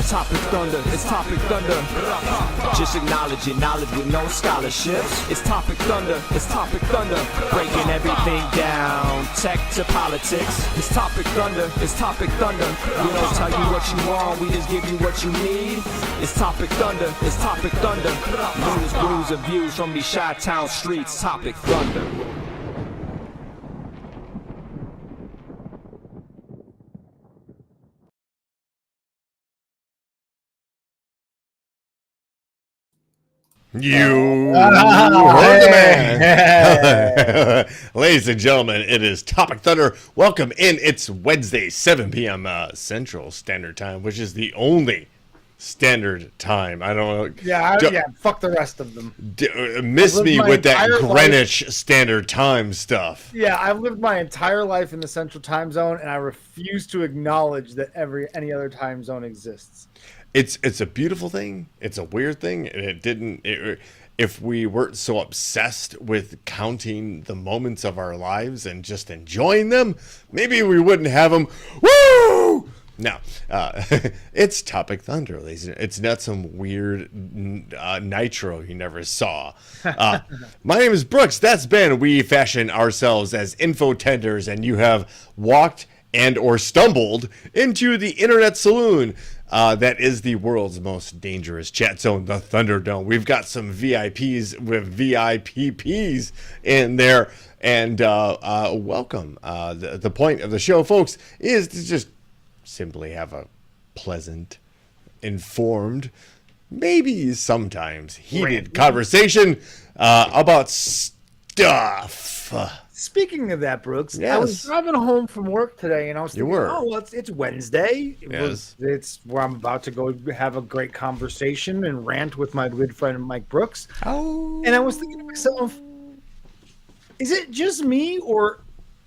Topic Thunder, it's Topic Thunder. Just acknowledge it, knowledge with no scholarships. It's Topic Thunder, it's Topic Thunder. Breaking everything down, tech to politics. It's Topic Thunder, it's Topic Thunder. We don't tell you what you want, we just give you what you need. It's Topic Thunder, it's Topic Thunder. News, brews, and views from these Chi-Town streets. Topic Thunder. You heard the man. Ladies and gentlemen, it is Topic Thunder. Welcome in. It's Wednesday, 7 p.m. Central Standard Time, which is the only standard time. I don't know. Yeah, fuck the rest of them. Miss me with that Greenwich Standard Time stuff. Yeah, I've lived my entire life in the Central Time Zone, and I refuse to acknowledge that any other time zone exists. It's a beautiful thing. It's a weird thing. And if we weren't so obsessed with counting the moments of our lives and just enjoying them, maybe we wouldn't have them. Woo! No, it's Topic Thunder, ladies. It's not some weird nitro you never saw. My name is Brooks. That's Ben. We fashion ourselves as infotenders, and you have walked and or stumbled into the Internet Saloon. That is the world's most dangerous chat zone, the Thunderdome. We've got some VIPs with VIPPs in there, and welcome. The point of the show, folks, is to just simply have a pleasant, informed, maybe sometimes heated conversation about stuff. Speaking of that, Brooks, yes. I was driving home from work today, and I was thinking, it's Wednesday. It's where I'm about to go have a great conversation and rant with my good friend Mike Brooks. Oh. And I was thinking to myself, is it just me, or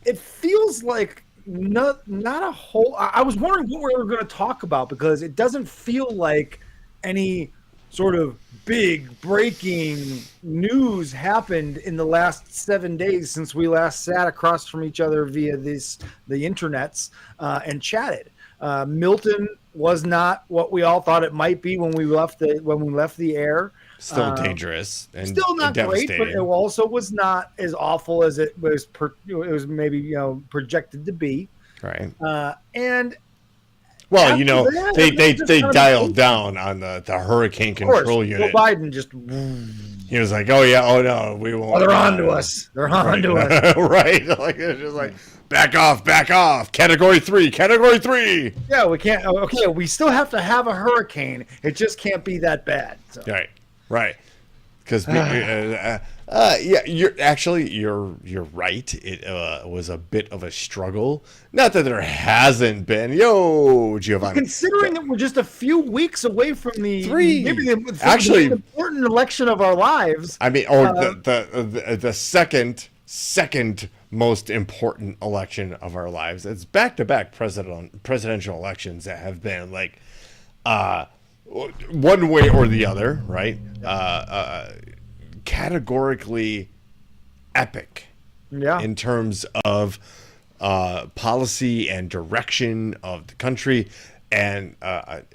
it feels like not a whole... I was wondering what we were going to talk about, because it doesn't feel like any sort of big breaking news happened in the last 7 days since we last sat across from each other via the internets and chatted. Milton was not what we all thought it might be when we left the air. Still dangerous and still not great, but it also was not as awful as it was. It was maybe projected to be. Right. And well, they dialed down on the hurricane control unit. Joe Biden just... He was like, "Oh yeah, oh no, we won't." Oh, they're on to us. They're on to us. Right? Like it's just like back off. Category 3. Yeah, we can't. Okay, we still have to have a hurricane. It just can't be that bad. So. Right. Because you're right. It was a bit of a struggle. Not that there hasn't been. Yo, Giovanni. Considering that we're just a few weeks away from the actually the important election of our lives. I mean, the second most important election of our lives. It's back-to-back presidential elections that have been like one way or the other, right? Categorically epic in terms of policy and direction of the country. And Ben,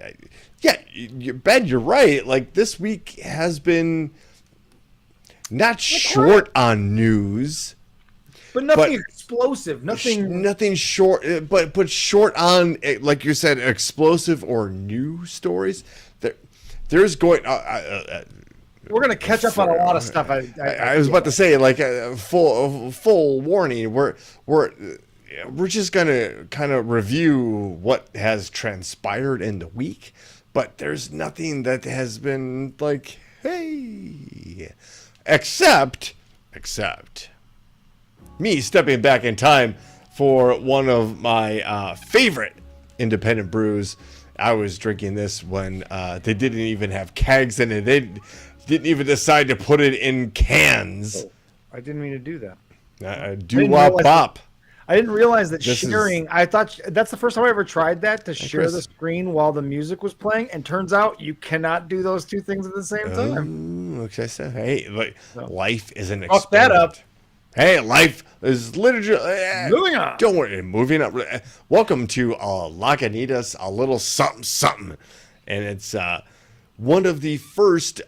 you're right. Like, this week has been not short on news, but nothing explosive. Nothing short, but short on, like you said, explosive or new stories. There's going. We're gonna catch up on a lot of stuff. I was about to say, like, full warning. We're just gonna kind of review what has transpired in the week, but there's nothing that has been like, hey, except me stepping back in time for one of my favorite independent brews. I was drinking this when they didn't even have kegs in it. They didn't even decide to put it in cans. Oh, I didn't mean to do that. Do-wop pop. I didn't realize that sharing. I thought that's the first time I ever tried that, to share the screen while the music was playing, and turns out you cannot do those two things at the same time. Okay, so hey, life is an experiment. Fuck that up. Hey, life is literally moving on. Don't worry, moving up. Welcome to Lagunitas, a little something. and it's one of the first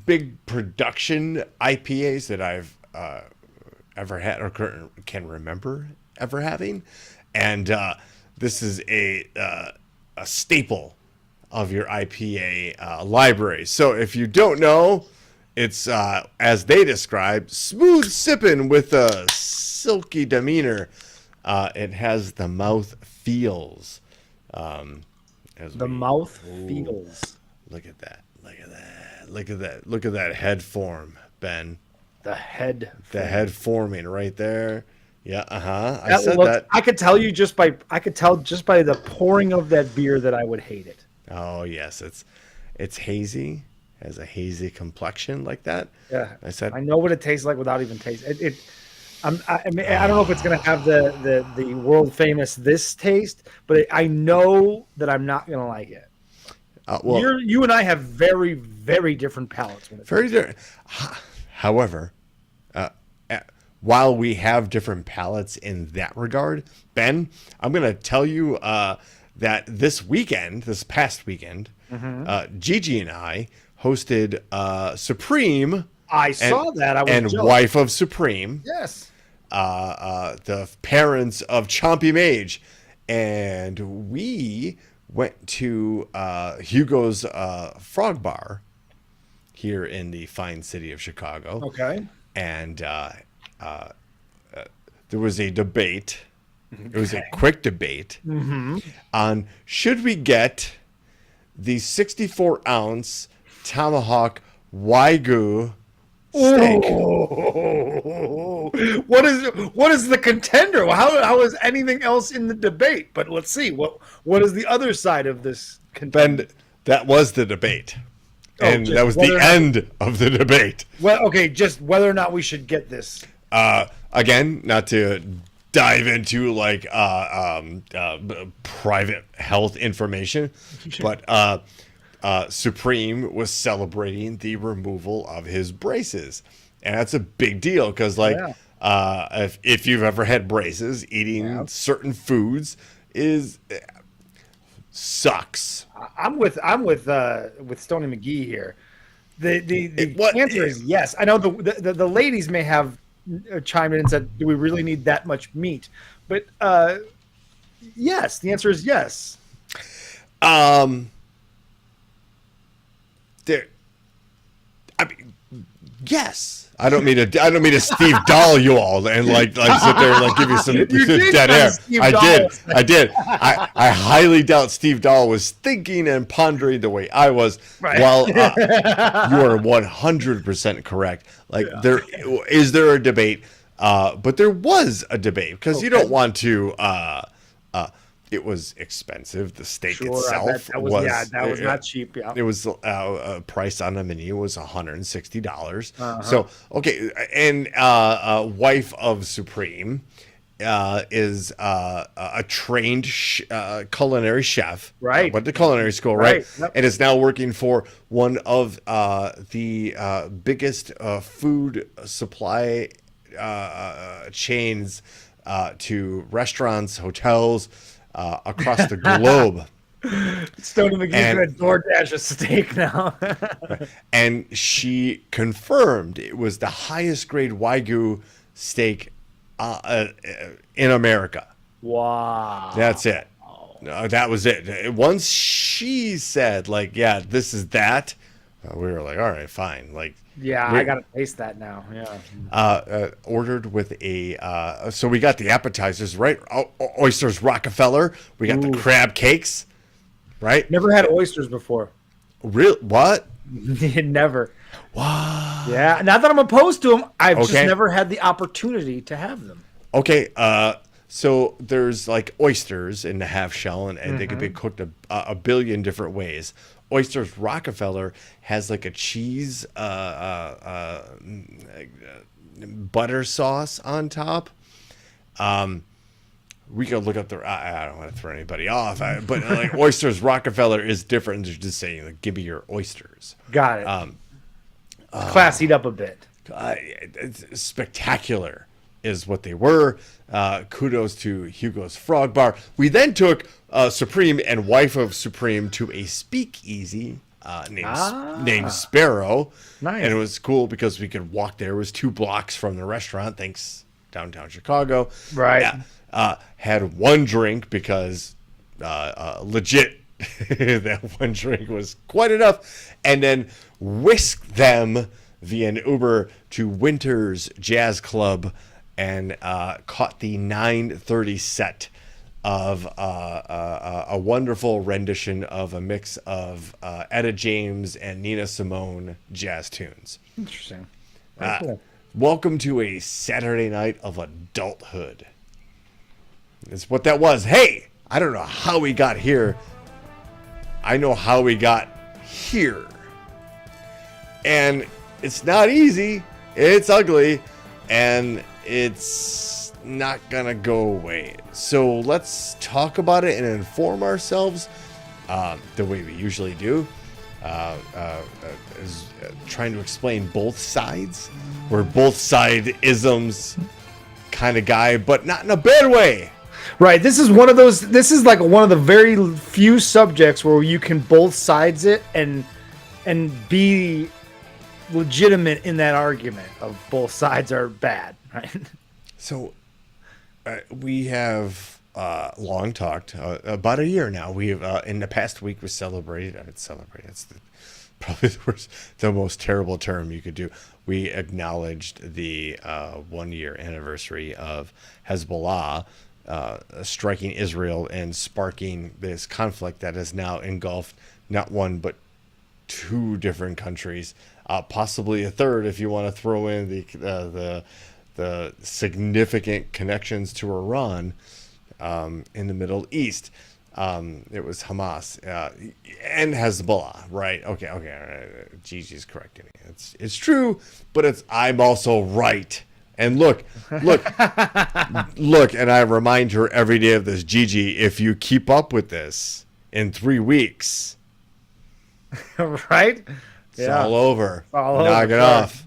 big production IPAs that I've ever had or can remember ever having, and this is a staple of your IPA library. So if you don't know, it's as they describe, smooth sipping with a silky demeanor. It has the mouth feels. Mouth feels. Look at that! Look at that! Look at that! Look at that head form, Ben. The head. The head forming right there. Yeah, I said that. I could tell just by the pouring of that beer that I would hate it. Oh yes, it's hazy, has a hazy complexion like that. Yeah, I know what it tastes like without even tasting it. I mean, I don't know if it's gonna have the world famous this taste, but I know that I'm not gonna like it. Well, you and I have very, very different palates. Very different. However, while we have different palates in that regard, Ben, I'm going to tell you that this past weekend, Gigi and I hosted Supreme. I saw that. I was and jealous. Wife of Supreme. Yes. The parents of Chompy Mage. And we went to Hugo's Frog Bar here in the fine city of Chicago. Okay. And there was a debate. It was a quick debate on should we get the 64-ounce tomahawk Wagyu steak. Oh, what is the contender? How is anything else in the debate? But let's see what is the other side of this contender? Ben, that was the debate. And that was the end of the debate. Well, okay, just whether or not we should get this. Again, not to dive into like private health information, but Supreme was celebrating the removal of his braces, and that's a big deal because if you've ever had braces, eating certain foods sucks. I'm with Stoney McGee here. The answer is yes. I know the ladies may have chimed in and said, "Do we really need that much meat?" But yes, the answer is yes. Yes. I don't mean to Steve Dahl you all and like sit there and like give you some dead air. I did. I highly doubt Steve Dahl was thinking and pondering the way I was. Right. While you are 100% correct. Like there is a debate, but there was a debate because you don't want to. It was expensive. The steak itself that was not cheap. Yeah, it was price on the menu was $160. So okay, and Wife of Supreme is a trained culinary chef, right? Went to culinary school, right? Yep. And is now working for one of the biggest food supply chains to restaurants, hotels. Across the globe. Stoney McGee's going to DoorDash a steak now. And she confirmed it was the highest grade Wagyu steak in America. Wow. That's it. That was it. Once she said, like, yeah, this is that, we were like, all right, fine. Like, yeah, I gotta taste that now. Yeah. Ordered with so we got the appetizers, right? Oysters Rockefeller. We got the crab cakes, right? Never had oysters before. Real what? Never. Wow. Yeah. Not that I'm opposed to them. I've just never had the opportunity to have them. Okay. So there's like oysters in the half shell, and they could be cooked a billion different ways. Oysters Rockefeller has like a cheese butter sauce on top. We could look up I don't want to throw anybody off, but like Oysters Rockefeller is different than just saying like, give me your oysters. Got it. Classied up a bit. It's spectacular. is what they were. Kudos to Hugo's Frog Bar. We then took Supreme and wife of Supreme to a speakeasy named Sparrow. Nice. And it was cool because we could walk there. It was 2 blocks from the restaurant. Thanks, downtown Chicago. Right. Yeah. Had one drink because legit that one drink was quite enough. And then whisked them via an Uber to Winter's Jazz Club and caught the 9:30 set of a wonderful rendition of a mix of Etta James and Nina Simone jazz tunes. Interesting. Very cool. Welcome to a Saturday night of adulthood. It's what that was. Hey, I don't know how we got here. I know how we got here. And it's not easy. It's ugly. And it's not gonna go away. So let's talk about it and inform ourselves the way we usually do. Is trying to explain both sides. We're both side isms kind of guy, but not in a bad way. Right. This is one of those. This is like one of the very few subjects where you can both sides it and be legitimate in that argument of both sides are bad. Right. So we have long talked about a year now. We've in the past week we celebrated. It's probably the most terrible term you could do. We acknowledged the 1-year anniversary of Hezbollah striking Israel and sparking this conflict that has now engulfed not one but 2 different countries, possibly a third if you want to throw in the significant connections to Iran in the Middle East. It was Hamas and Hezbollah, right? Okay. Gigi's correcting me. It's true, but I'm also right. And look, and I remind her every day of this, Gigi, if you keep up with this in 3 weeks, right? It's all over. Knock it off.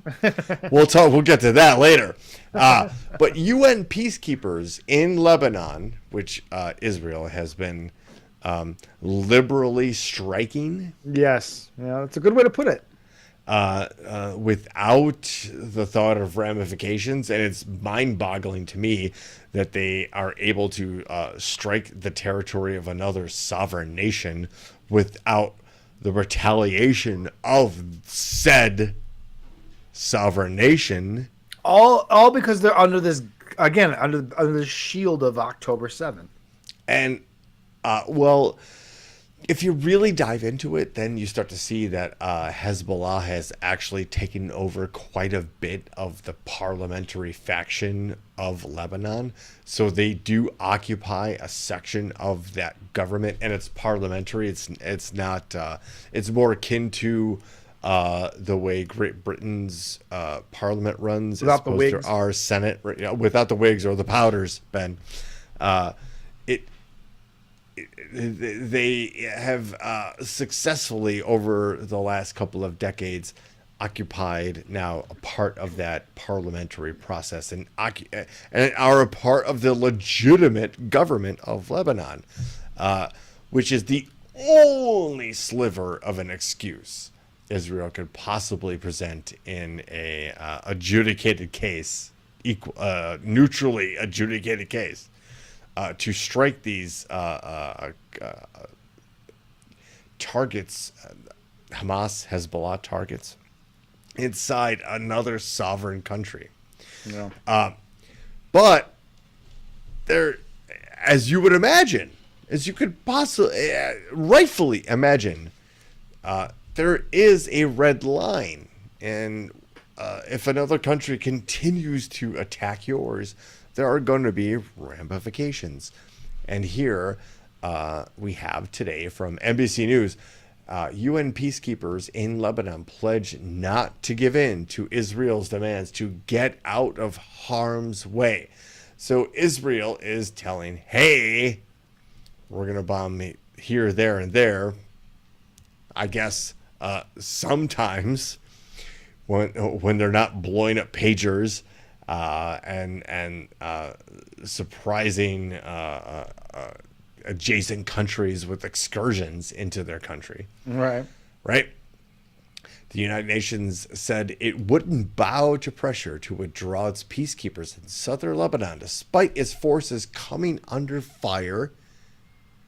We'll get to that later. But UN peacekeepers in Lebanon, which Israel has been liberally striking. Yes. Yeah, that's a good way to put it. Without the thought of ramifications, and it's mind-boggling to me that they are able to strike the territory of another sovereign nation without the retaliation of said sovereign nation. All because they're under this under the shield of October 7th. And well, if you really dive into it, then you start to see that Hezbollah has actually taken over quite a bit of the parliamentary faction of Lebanon. So they do occupy a section of that government, and it's parliamentary. It's not. It's more akin to the way Great Britain's parliament runs, without as opposed the Whigs. to our Senate, without the Whigs or the powders, Ben. They have successfully, over the last couple of decades, occupied now a part of that parliamentary process and are a part of the legitimate government of Lebanon, which is the only sliver of an excuse Israel could possibly present in a adjudicated case, neutrally adjudicated case. To strike these targets, Hamas, Hezbollah targets, inside another sovereign country. Yeah. But there, as you would imagine, as you could possibly, rightfully imagine, there is a red line. And if another country continues to attack yours, there are going to be ramifications. And here we have today from NBC News, UN peacekeepers in Lebanon pledge not to give in to Israel's demands to get out of harm's way. So Israel is telling, hey, we're going to bomb here, there, and there. I guess sometimes when they're not blowing up pagers, and surprising adjacent countries with excursions into their country. Right. Right? The United Nations said it wouldn't bow to pressure to withdraw its peacekeepers in southern Lebanon, despite its forces coming under fire,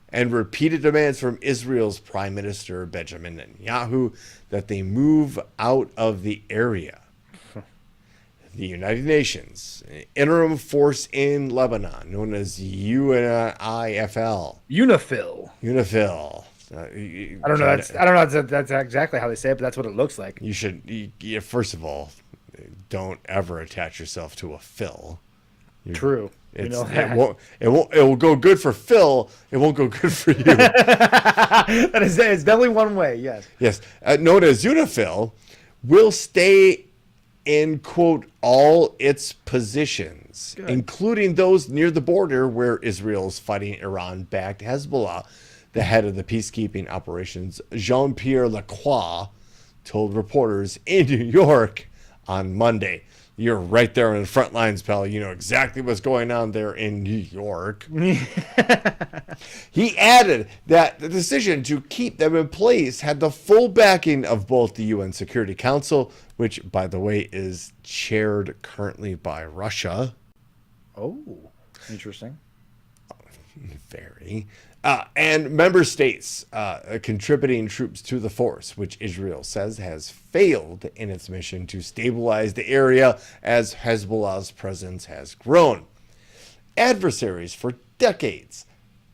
and repeated demands from Israel's Prime Minister Benjamin Netanyahu that they move out of the area. The United Nations, an interim force in Lebanon, known as UNIFIL. UNIFIL. I don't know. I don't know. That's exactly how they say it, but that's what it looks like. You should. First of all, don't ever attach yourself to a Phil. True. It will go good for Phil. It won't go good for you. It's definitely one way. Yes. Yes. Known as UNIFIL, will stay in quote all its positions, including those near the border where Israel is fighting Iran-backed Hezbollah. The head of the peacekeeping operations, Jean-Pierre Lacroix, told reporters in New York on Monday. You're right there on the front lines, pal. You know exactly what's going on there in New York. He added that the decision to keep them in place had the full backing of both the UN Security Council, which, by the way, is chaired currently by Russia. Oh, interesting. Very. And member states contributing troops to the force, which Israel says has failed in its mission to stabilize the area as Hezbollah's presence has grown. Adversaries for decades,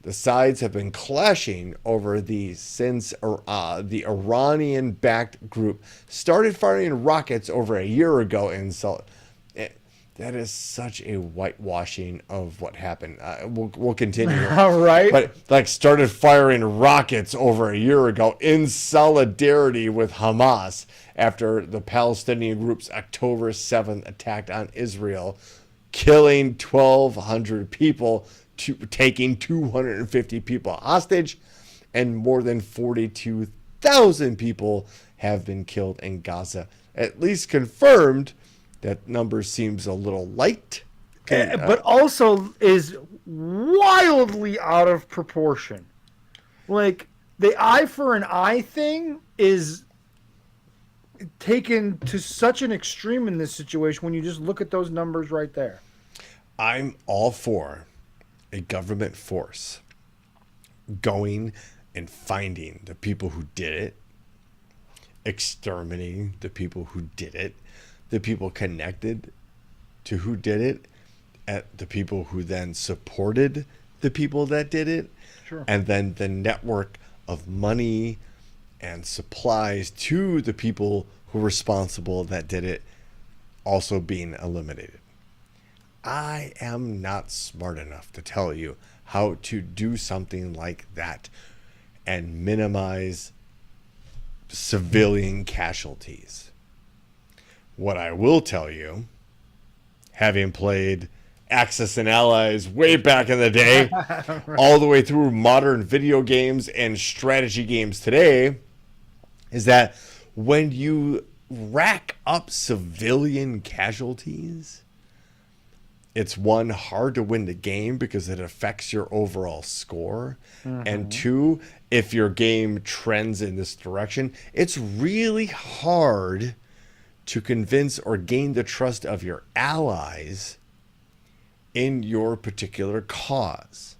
the sides have been clashing over since the Iranian-backed group started firing rockets over a year ago in That is such a whitewashing of what happened. We'll continue. All right. But started firing rockets over a year ago in solidarity with Hamas after the Palestinian group's October 7th attack on Israel, killing 1,200 people, taking 250 people hostage, and more than 42,000 people have been killed in Gaza. At least confirmed. That number seems a little light. But also is wildly out of proportion. Like, the eye for an eye thing is taken to such an extreme in this situation when you just look at those numbers right there. I'm all for a government force going and finding the people who did it, exterminating the people who did it, the people connected to who did it, at the people who then supported the people that did it, sure. And then the network of money and supplies to the people who were responsible that did it also being eliminated. I am not smart enough to tell you how to do something like that and minimize civilian casualties. What I will tell you, having played Axis and Allies way back in the day, right, all the way through modern video games and strategy games today, is that when you rack up civilian casualties, it's one, hard to win the game because it affects your overall score. Mm-hmm. And two, if your game trends in this direction, it's really hard to convince or gain the trust of your allies in your particular cause.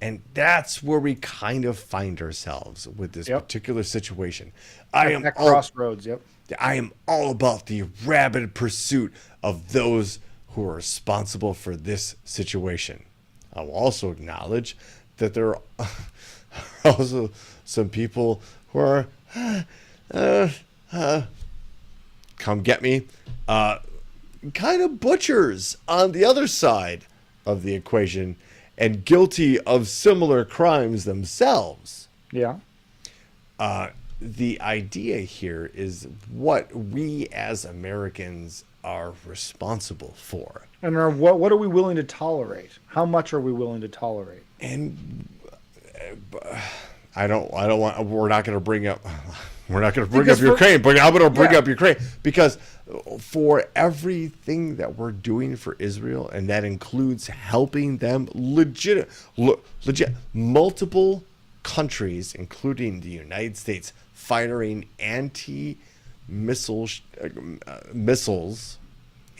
And that's where we kind of find ourselves with this particular situation. I am crossroads. I am all about the rabid pursuit of those who are responsible for this situation. I will also acknowledge that there are also some people who are come get me, kind of butchers on the other side of the equation and guilty of similar crimes themselves. Yeah. The idea here is what we as Americans are responsible for. And what are we willing to tolerate? How much are we willing to tolerate? And I don't want, we're not going to bring up Ukraine, but I'm going to bring up Ukraine because for everything that we're doing for Israel, and that includes helping them legit multiple countries, including the United States, firing missiles,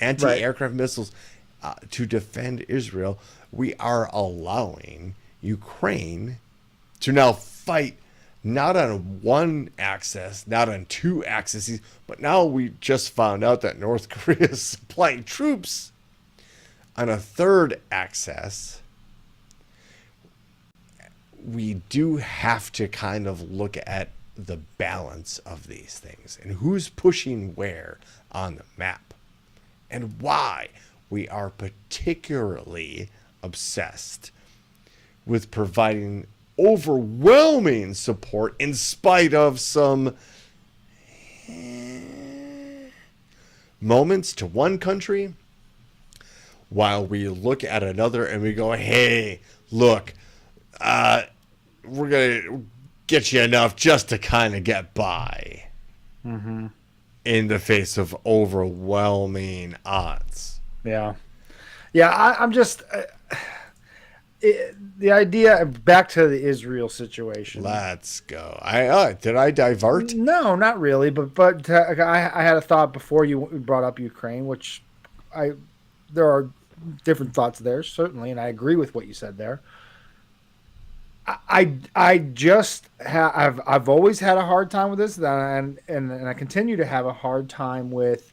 anti-aircraft missiles to defend Israel. We are allowing Ukraine to now fight not on one axis, not on two axes, but now we just found out that North Korea is supplying troops on a third axis. We do have to kind of look at the balance of these things and who's pushing where on the map and why we are particularly obsessed with providing overwhelming support in spite of some moments to one country, while we look at another and we go, hey, look, we're going to get you enough just to kind of get by in the face of overwhelming odds. Yeah. I'm just the idea, back to the Israel situation. Let's go. Did I divert? No, not really. But I had a thought before you brought up Ukraine, which there are different thoughts there, certainly, and I agree with what you said there. I've always had a hard time with this, and I continue to have a hard time with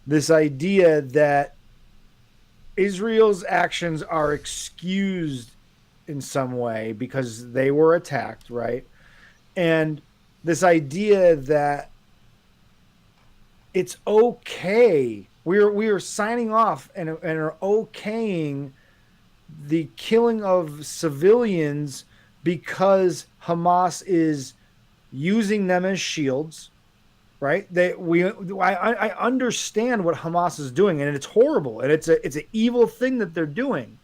this idea that Israel's actions are excused in some way because they were attacked, right? And this idea that it's okay. We are signing off and are okaying the killing of civilians because Hamas is using them as shields. Right? I understand what Hamas is doing, and it's horrible, and it's an evil thing that they're doing.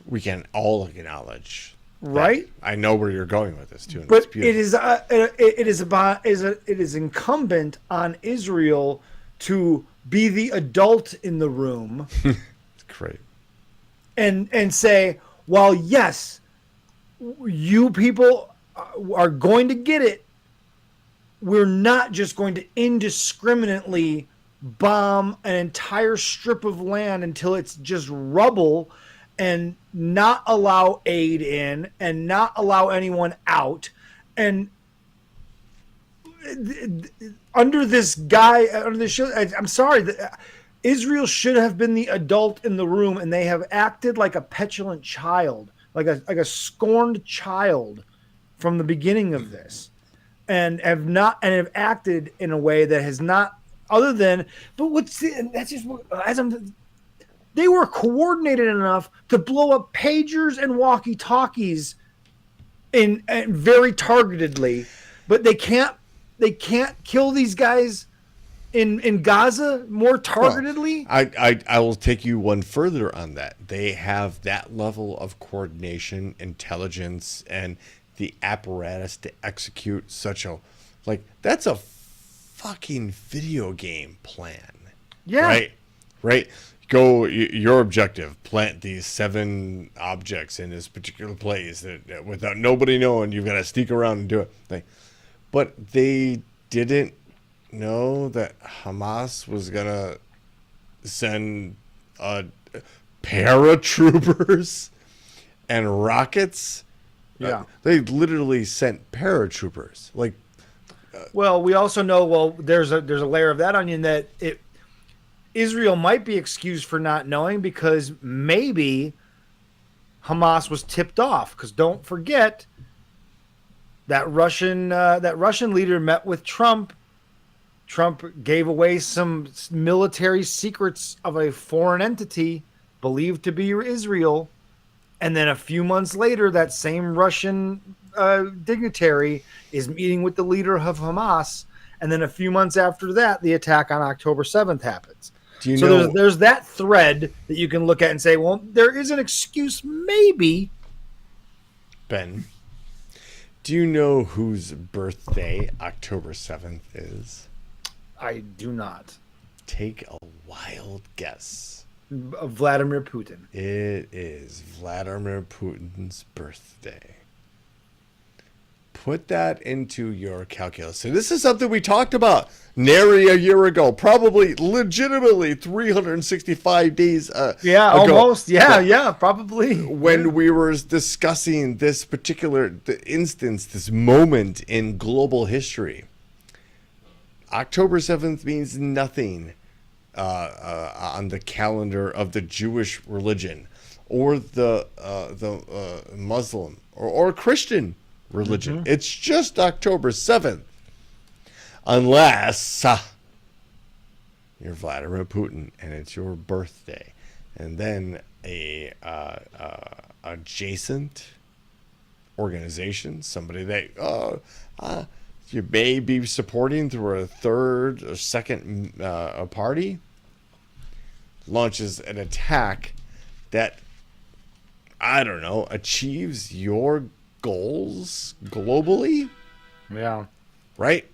We can all acknowledge, right? I know where you're going with this too. But it is incumbent on Israel to be the adult in the room. It's great. And say, well, yes, you people are going to get it. We're not just going to indiscriminately bomb an entire strip of land until it's just rubble and not allow aid in and not allow anyone out. And under this show, I'm sorry, Israel should have been the adult in the room, and they have acted like a petulant child, like a scorned child from the beginning of this. And have acted in a way that has not, other than, they were coordinated enough to blow up pagers and walkie-talkies and very targetedly, but they can't kill these guys in Gaza more targetedly. Well, I will take you one further on that. They have that level of coordination, intelligence, and the apparatus to execute such a, that's a fucking video game plan. Yeah. Right. Go, your objective, plant these 7 objects in this particular place that without nobody knowing, you've got to sneak around and do it. But they didn't know that Hamas was going to send paratroopers and rockets. Yeah, they literally sent paratroopers. Well, we also know. There's a layer of that onion that Israel might be excused for not knowing because maybe Hamas was tipped off. Because don't forget that Russian leader met with Trump. Trump gave away some military secrets of a foreign entity believed to be Israel. And then a few months later, that same Russian dignitary is meeting with the leader of Hamas. And then a few months after that, the attack on October 7th happens. There's that thread that you can look at and say, well, there is an excuse maybe. Ben, do you know whose birthday October 7th is? I do not. take a wild guess. Vladimir Putin. It is Vladimir Putin's birthday. Put that into your calculus. So this is something we talked about nary a year ago, probably legitimately 365 days ago. Almost. Yeah, probably. When we were discussing this particular instance, this moment in global history. October 7th means nothing on the calendar of the Jewish religion or the Muslim or Christian religion. Mm-hmm. It's just October 7th. Unless you're Vladimir Putin and it's your birthday. And then a adjacent organization, somebody that you may be supporting through a third or second party, launches an attack that, I don't know, achieves your goals globally. Yeah. Right?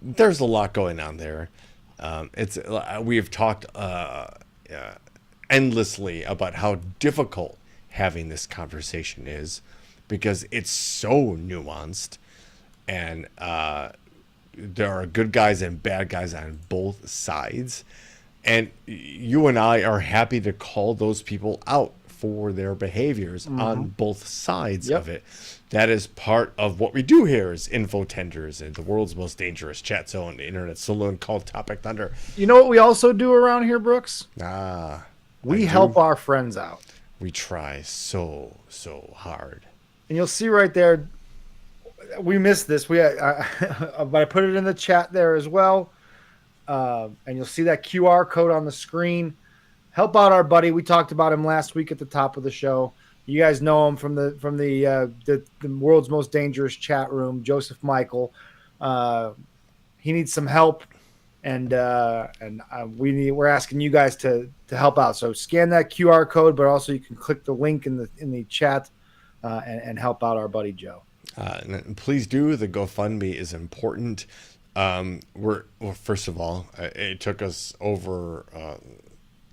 There's a lot going on there. We have talked endlessly about how difficult having this conversation is because it's so nuanced, and there are good guys and bad guys on both sides, and you and I are happy to call those people out for their behaviors on both sides of it. That is part of what we do here as infotenders and the world's most dangerous chat zone, the Internet Saloon called Topic Thunder. You know what we also do around here, Brooks? We help our friends out. We try so hard. And you'll see right there, we missed this. But I put it in the chat there as well. And you'll see that QR code on the screen. Help out our buddy. We talked about him last week at the top of the show. You guys know him from the world's most dangerous chat room, Joseph Michael. He needs some help, and we're asking you guys to help out. So scan that QR code, but also you can click the link in the chat and help out our buddy Joe. Please do. The GoFundMe is important. First of all, it took us over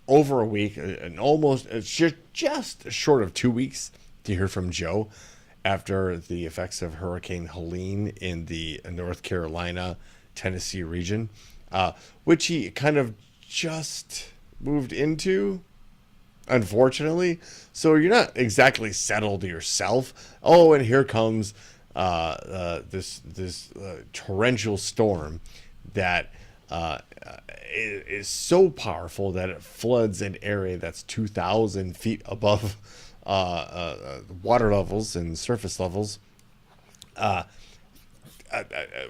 a week and almost just short of 2 weeks to hear from Joe after the effects of Hurricane Helene in the North Carolina, Tennessee region, which he kind of just moved into, unfortunately. So you're not exactly settled yourself. Oh, and here comes this torrential storm that is so powerful that it floods an area that's 2,000 feet above water levels and surface levels.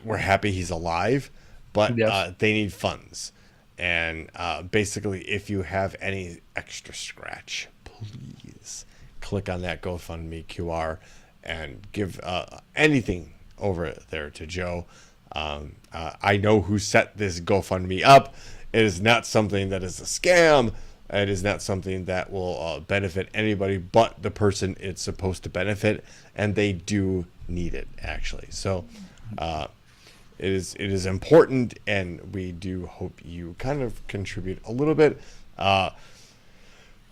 We're happy he's alive, but they need funds. And basically, if you have any extra scratch, please click on that GoFundMe QR and give anything over there to Joe. I know who set this GoFundMe up. It is not something that is a scam. It is not something that will benefit anybody but the person it's supposed to benefit, and they do need it, actually. So it is important, and we do hope you kind of contribute a little bit.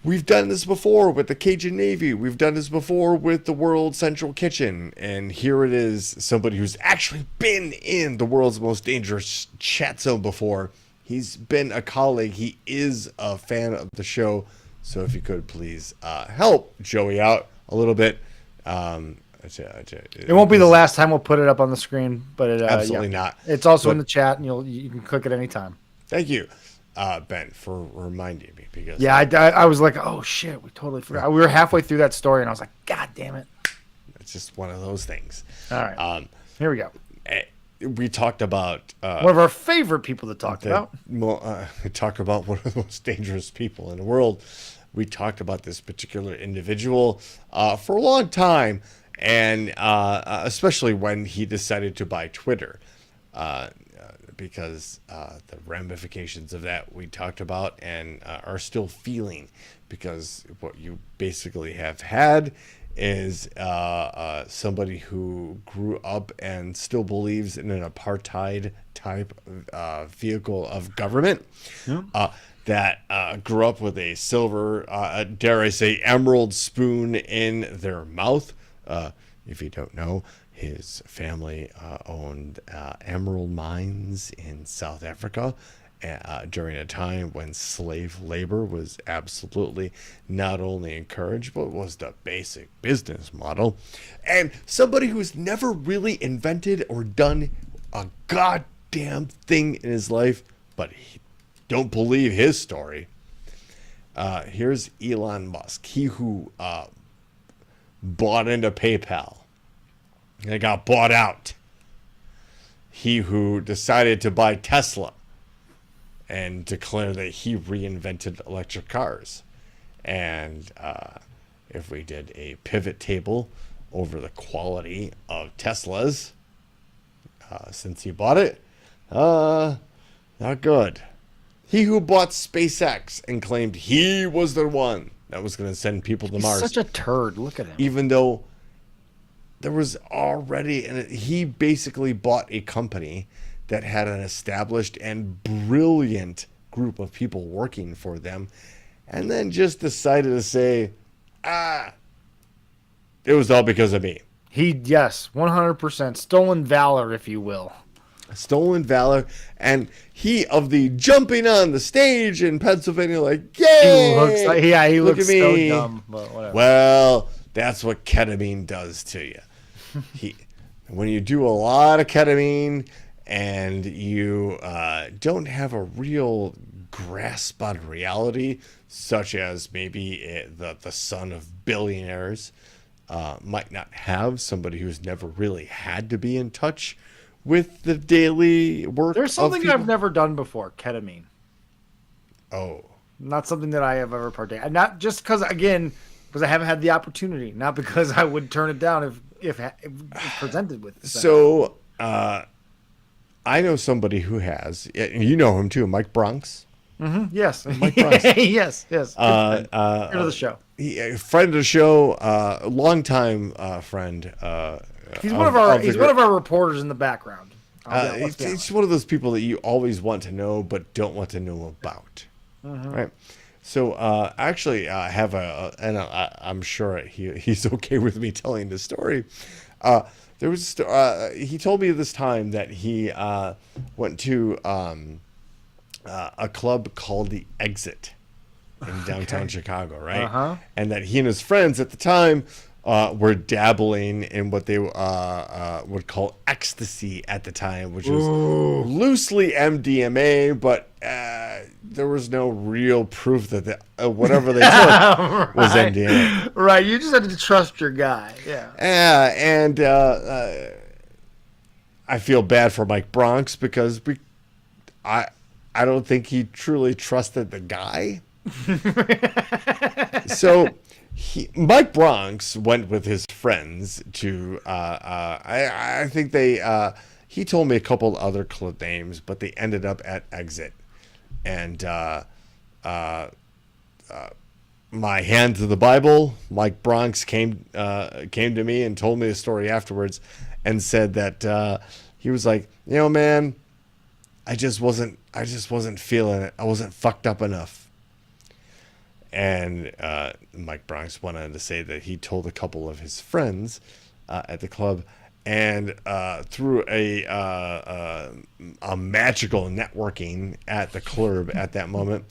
We've done this before with the Cajun Navy. We've done this before with the World Central Kitchen. And here it is, somebody who's actually been in the world's most dangerous chat zone before. He's been a colleague. He is a fan of the show. So if you could please help Joey out a little bit. It won't be the last time we'll put it up on the screen, but absolutely not. It's also in the chat, and you can click it anytime. Thank you, Ben, for reminding me. Because I was like, oh shit, we totally forgot. We were halfway through that story, and I was like, God damn it! It's just one of those things. All right, here we go. We talked about one of our favorite people to talk about. We talk about one of the most dangerous people in the world. We talked about this particular individual for a long time, and especially when he decided to buy Twitter, because the ramifications of that we talked about and are still feeling, because what you basically have had is somebody who grew up and still believes in an apartheid type vehicle of government. That grew up with a silver, dare I say, emerald spoon in their mouth. If you don't know, his family owned emerald mines in South Africa during a time when slave labor was absolutely not only encouraged, but was the basic business model. And somebody who's never really invented or done a goddamn thing in his life, but he don't believe his story. Here's Elon Musk, he who bought into PayPal and got bought out. He who decided to buy Tesla and declare that he reinvented electric cars. And if we did a pivot table over the quality of Teslas since he bought it, not good. He who bought SpaceX and claimed he was the one that was going to send people to Mars. Such a turd. Look at him. Even though there was already, and he basically bought a company that had an established and brilliant group of people working for them, and then just decided to say, it was all because of me. Yes, 100%. Stolen valor, if you will. Stolen valor, and he of the jumping on the stage in Pennsylvania, like, yay! He Look looks at so me. dumb. But whatever. Well, that's what ketamine does to you. When you do a lot of ketamine and you don't have a real grasp on reality, such as maybe the son of billionaires might not have, somebody who's never really had to be in touch with the daily work. There's something I've never done before, ketamine. Oh. Not something that I have ever partaken. Not just because I haven't had the opportunity. Not because I would turn it down if presented with. So, I know somebody who has. You know him too, Mike Brooks. Mm-hmm, yes. Mike Brooks. yes. Friend of the show. Friend of the show, longtime friend. He's one of our reporters in the background. It's one of those people that you always want to know but don't want to know about. Mm-hmm. Right. So actually, I have and I'm sure he's okay with me telling the story. There was he told me this time that he went to a club called the Exit in downtown Chicago, right? Uh-huh. And that he and his friends at the time were dabbling in what they would call ecstasy at the time, which was loosely MDMA, but there was no real proof that whatever they took was MDMA. Right, you just had to trust your guy. Yeah. And I feel bad for Mike Brooks because I don't think he truly trusted the guy. So Mike Brooks went with his friends to I think he told me a couple other club names, but they ended up at Exit. And my hand to the Bible, Mike Brooks came to me and told me the story afterwards and said that he was like, man, I just wasn't feeling it. I wasn't fucked up enough. And Mike Brooks went on to say that he told a couple of his friends at the club, and through a magical networking at the club at that moment,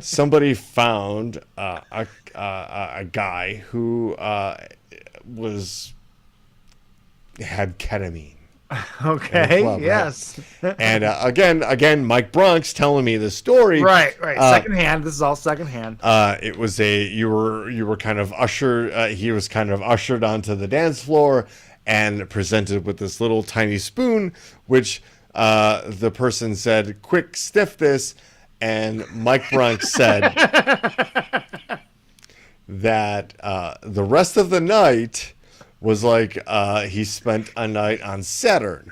somebody found a guy who had ketamine. Okay. Club, yes. Right? And again, Mike Brooks telling me the story. Right. Secondhand. This is all secondhand. It was you were kind of ushered. He was kind of ushered onto the dance floor and presented with this little tiny spoon, which the person said, "Quick, sniff this," and Mike Brooks said that the rest of the night was like he spent a night on Saturn,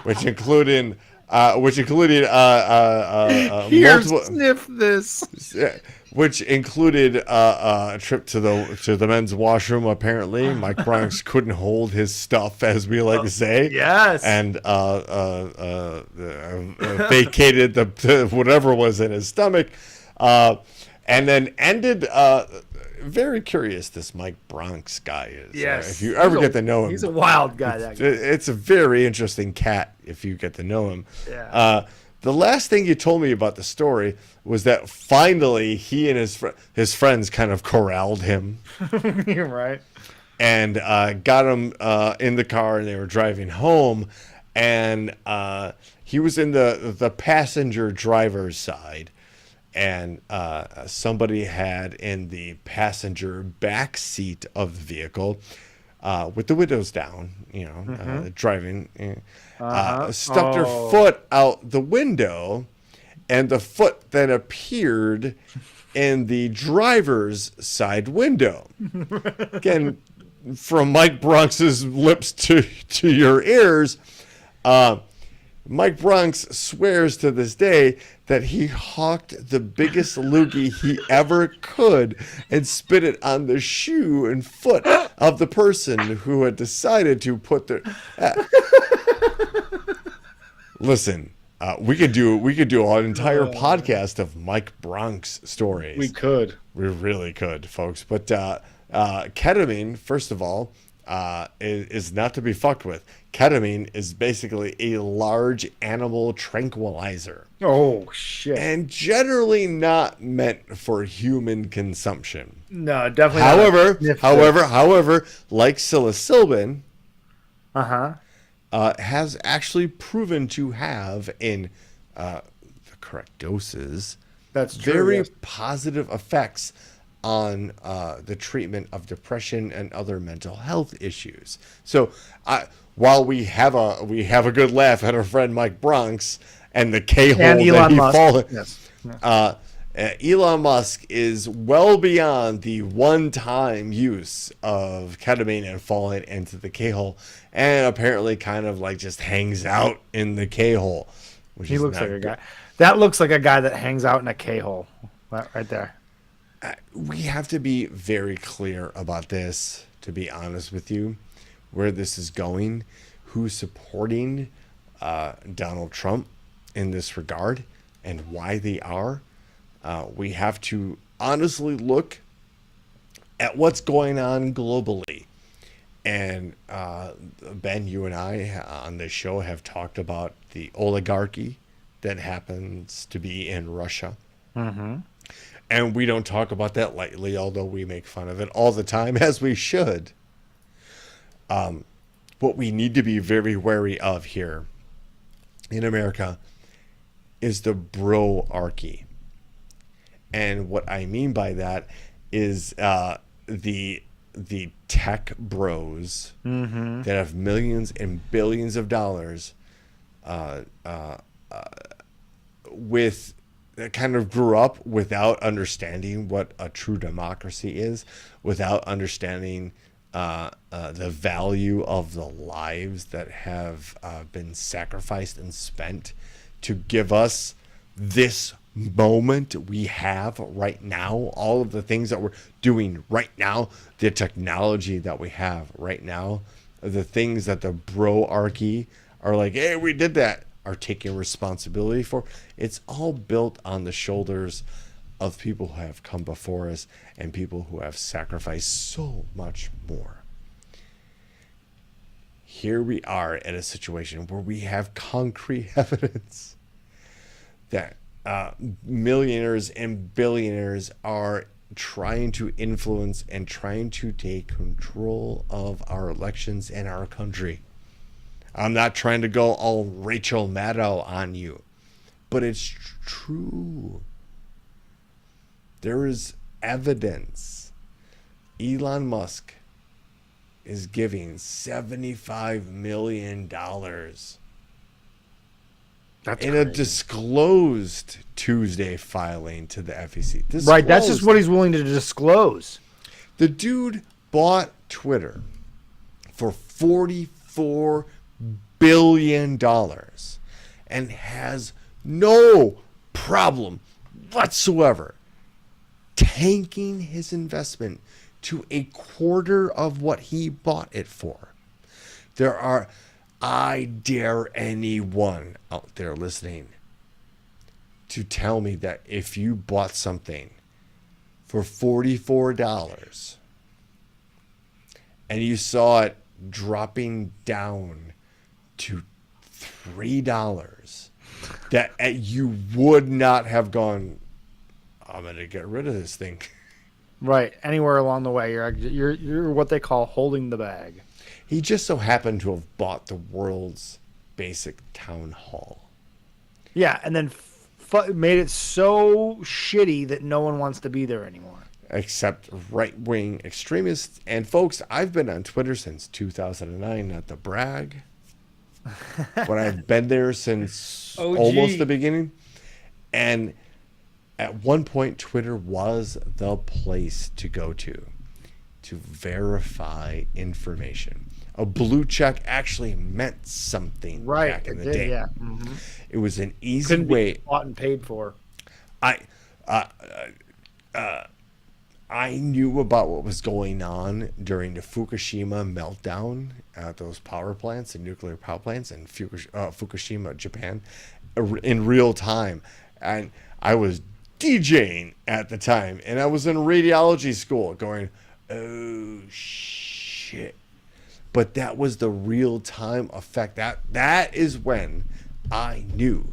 which included which included Here, multiple, sniff this. which included a trip to the men's washroom. Apparently, Mike Bronx couldn't hold his stuff, as we like to say. Yes. And vacated the whatever was in his stomach, and then ended. Very curious, this Mike Bronx guy is. Yes. If you ever get to know him, he's a wild guy. That guy. it's a very interesting cat if you get to know him. Yeah. The last thing you told me about the story was that finally he and his friends kind of corralled him. You're right. And got him in the car, and they were driving home, and he was in the passenger driver's side, and somebody had in the passenger back seat of the vehicle, with the windows down, driving, stuck their foot out the window, and the foot then appeared in the driver's side window. Again, from Mike Bronx's lips to your ears, Mike Bronx swears to this day that he hawked the biggest loogie he ever could and spit it on the shoe and foot of the person who had decided to put their. Listen, we could do an entire podcast of Mike Bronx stories. We could. We really could, folks. But ketamine, first of all, is not to be fucked with. Ketamine is basically a large animal tranquilizer. Oh, shit. And generally not meant for human consumption. No, definitely not. However, like psilocybin, Uh-huh. has actually proven to have, in the correct doses, That's true. very Yes. positive effects on the treatment of depression and other mental health issues. So while we have a good laugh at our friend Mike Bronx and the K-hole And that Elon he Musk. fallen, Yes. Elon Musk is well beyond the one-time use of ketamine and falling into the K-hole, and apparently kind of like just hangs out in the K-hole. Which He is looks not like a good. guy. That looks like a guy that hangs out in a K-hole. Right there. We have to be very clear about this, to be honest with you, where this is going, who's supporting Donald Trump in this regard, and why they are. We have to honestly look at what's going on globally. And Ben, you and I on this show have talked about the oligarchy that happens to be in Russia. Mm-hmm. And we don't talk about that lightly, although we make fun of it all the time, as we should. What we need to be very wary of here in America is the broarchy. And what I mean by that is the tech bros that have millions and billions of dollars with that kind of grew up without understanding what a true democracy is, without understanding the value of the lives that have been sacrificed and spent to give us this moment we have right now, all of the things that we're doing right now, the technology that we have right now, the things that the broarchy are like, hey, we did that, are taking responsibility for. It's all built on the shoulders of people who have come before us and people who have sacrificed so much more. Here we are at a situation where we have concrete evidence that millionaires and billionaires are trying to influence and trying to take control of our elections and our country. I'm not trying to go all Rachel Maddow on you, but it's true. There is evidence. Elon Musk is giving $75 million in a disclosed Tuesday filing to the FEC. Right, that's just what he's willing to disclose. The dude bought Twitter for $44 billion and has no problem whatsoever tanking his investment to a quarter of what he bought it for. I dare anyone out there listening to tell me that if you bought something for $44 and you saw it dropping down to $3, that you would not have gone, I'm going to get rid of this thing. Right. Anywhere along the way, you're what they call holding the bag. He just so happened to have bought the world's basic town hall. Yeah, and then made it so shitty that no one wants to be there anymore. Except right-wing extremists. And folks, I've been on Twitter since 2009, not to brag. But I've been there since almost the beginning. And at one point, Twitter was the place to go to verify information. A blue check actually meant something back in the day. Yeah. Mm-hmm. It was an easy way. Be bought and paid for. I knew about what was going on during the Fukushima meltdown at those power plants, the nuclear power plants in Fukushima, Japan, in real time. And I was DJing at the time, and I was in radiology school going, oh, shit. But that was the real-time effect. That is when I knew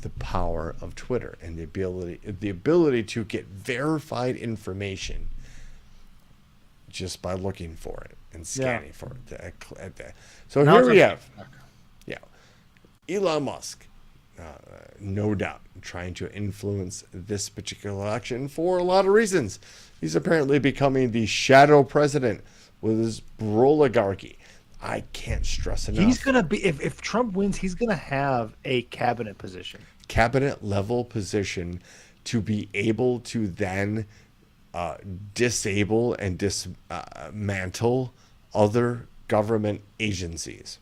the power of Twitter and the ability to get verified information just by looking for it and scanning for it. So now here we have, Elon Musk, no doubt, trying to influence this particular election for a lot of reasons. He's apparently becoming the shadow president with his oligarchy. I can't stress enough. He's gonna be if Trump wins, he's gonna have a cabinet position, cabinet level position, to be able to then disable and dismantle other government agencies.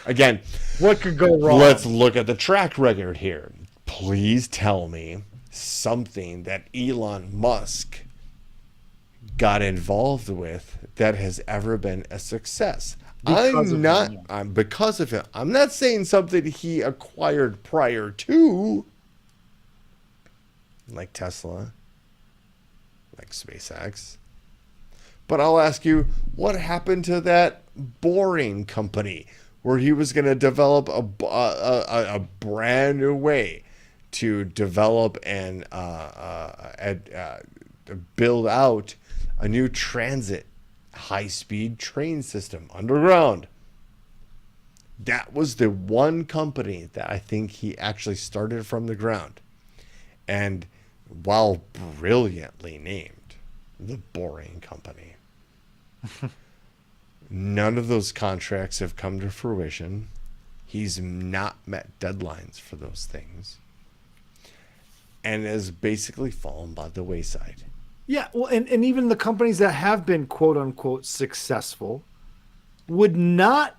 Again, what could go wrong? Let's look at the track record here. Please tell me something that Elon Musk got involved with that has ever been a success. Because of him. I'm not saying something he acquired prior to, like Tesla, like SpaceX. But I'll ask you, what happened to that Boring Company, where he was going to develop a brand new way to develop and build out a new transit high-speed train system underground? That was the one company that I think he actually started from the ground. And while brilliantly named the Boring Company, none of those contracts have come to fruition. He's not met deadlines for those things and has basically fallen by the wayside. Yeah, well, and even the companies that have been quote unquote successful would not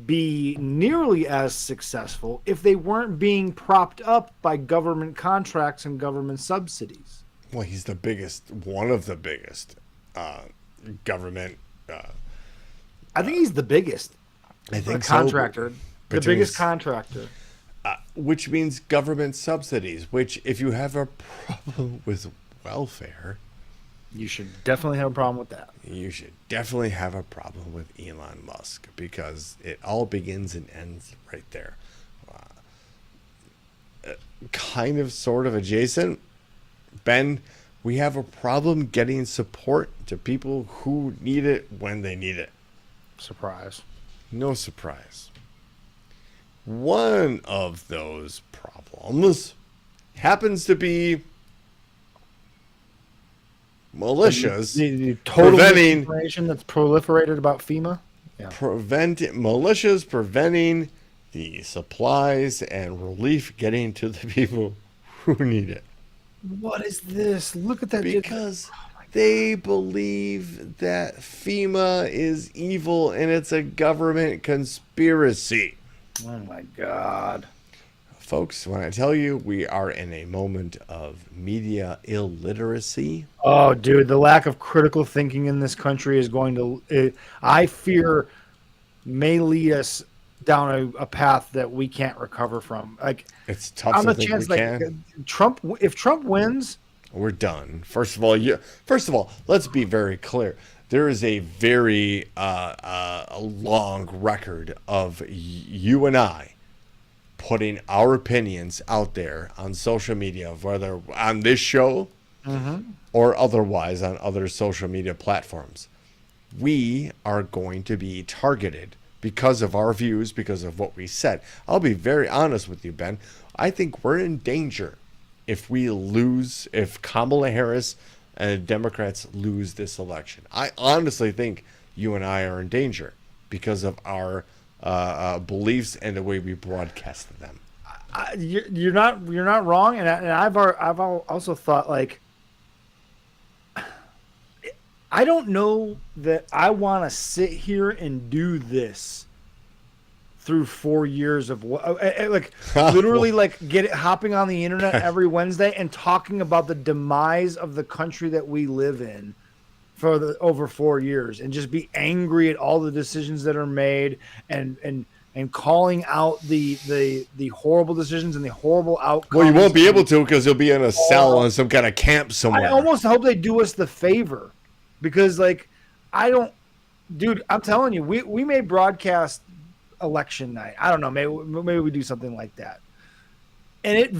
be nearly as successful if they weren't being propped up by government contracts and government subsidies. Well, he's the biggest, one of the biggest government. I think he's the biggest. I think contractor, so, the biggest contractor. Which means government subsidies. Which, if you have a problem with welfare, you should definitely have a problem with that. You should definitely have a problem with Elon Musk, because it all begins and ends right there. Kind of, sort of adjacent. Ben, we have a problem getting support to people who need it when they need it. Surprise. No surprise. One of those problems happens to be militias the total preventing information that's proliferated about FEMA. Yeah. Militias preventing the supplies and relief getting to the people who need it. What is this? Look at that. Because They believe that FEMA is evil and it's a government conspiracy. Oh my God. Folks, when I tell you we are in a moment of media illiteracy. Oh, dude, the lack of critical thinking in this country is going to, I fear, may lead us down a path that we can't recover from. Like, It's tough on to the think chance, we like can. Trump, if Trump wins, We're done. First of all, let's be very clear. There is a very long record of you and I putting our opinions out there on social media, whether on this show or otherwise on other social media platforms. We are going to be targeted because of our views, because of what we said. I'll be very honest with you, Ben. I think we're in danger if Kamala Harris and Democrats lose this election. I honestly think you and I are in danger because of our beliefs and the way we broadcasted them. you're not wrong, and I've also thought, like, I don't know that I want to sit here and do this through 4 years of like literally like hopping on the internet every Wednesday and talking about the demise of the country that we live in for over 4 years, and just be angry at all the decisions that are made, and calling out the horrible decisions and the horrible outcomes. Well, you won't be able to because you'll be in a cell on some kind of camp somewhere. I almost hope they do us the favor, because, like, dude, I'm telling you, we may broadcast election night. I don't know. Maybe we do something like that. And it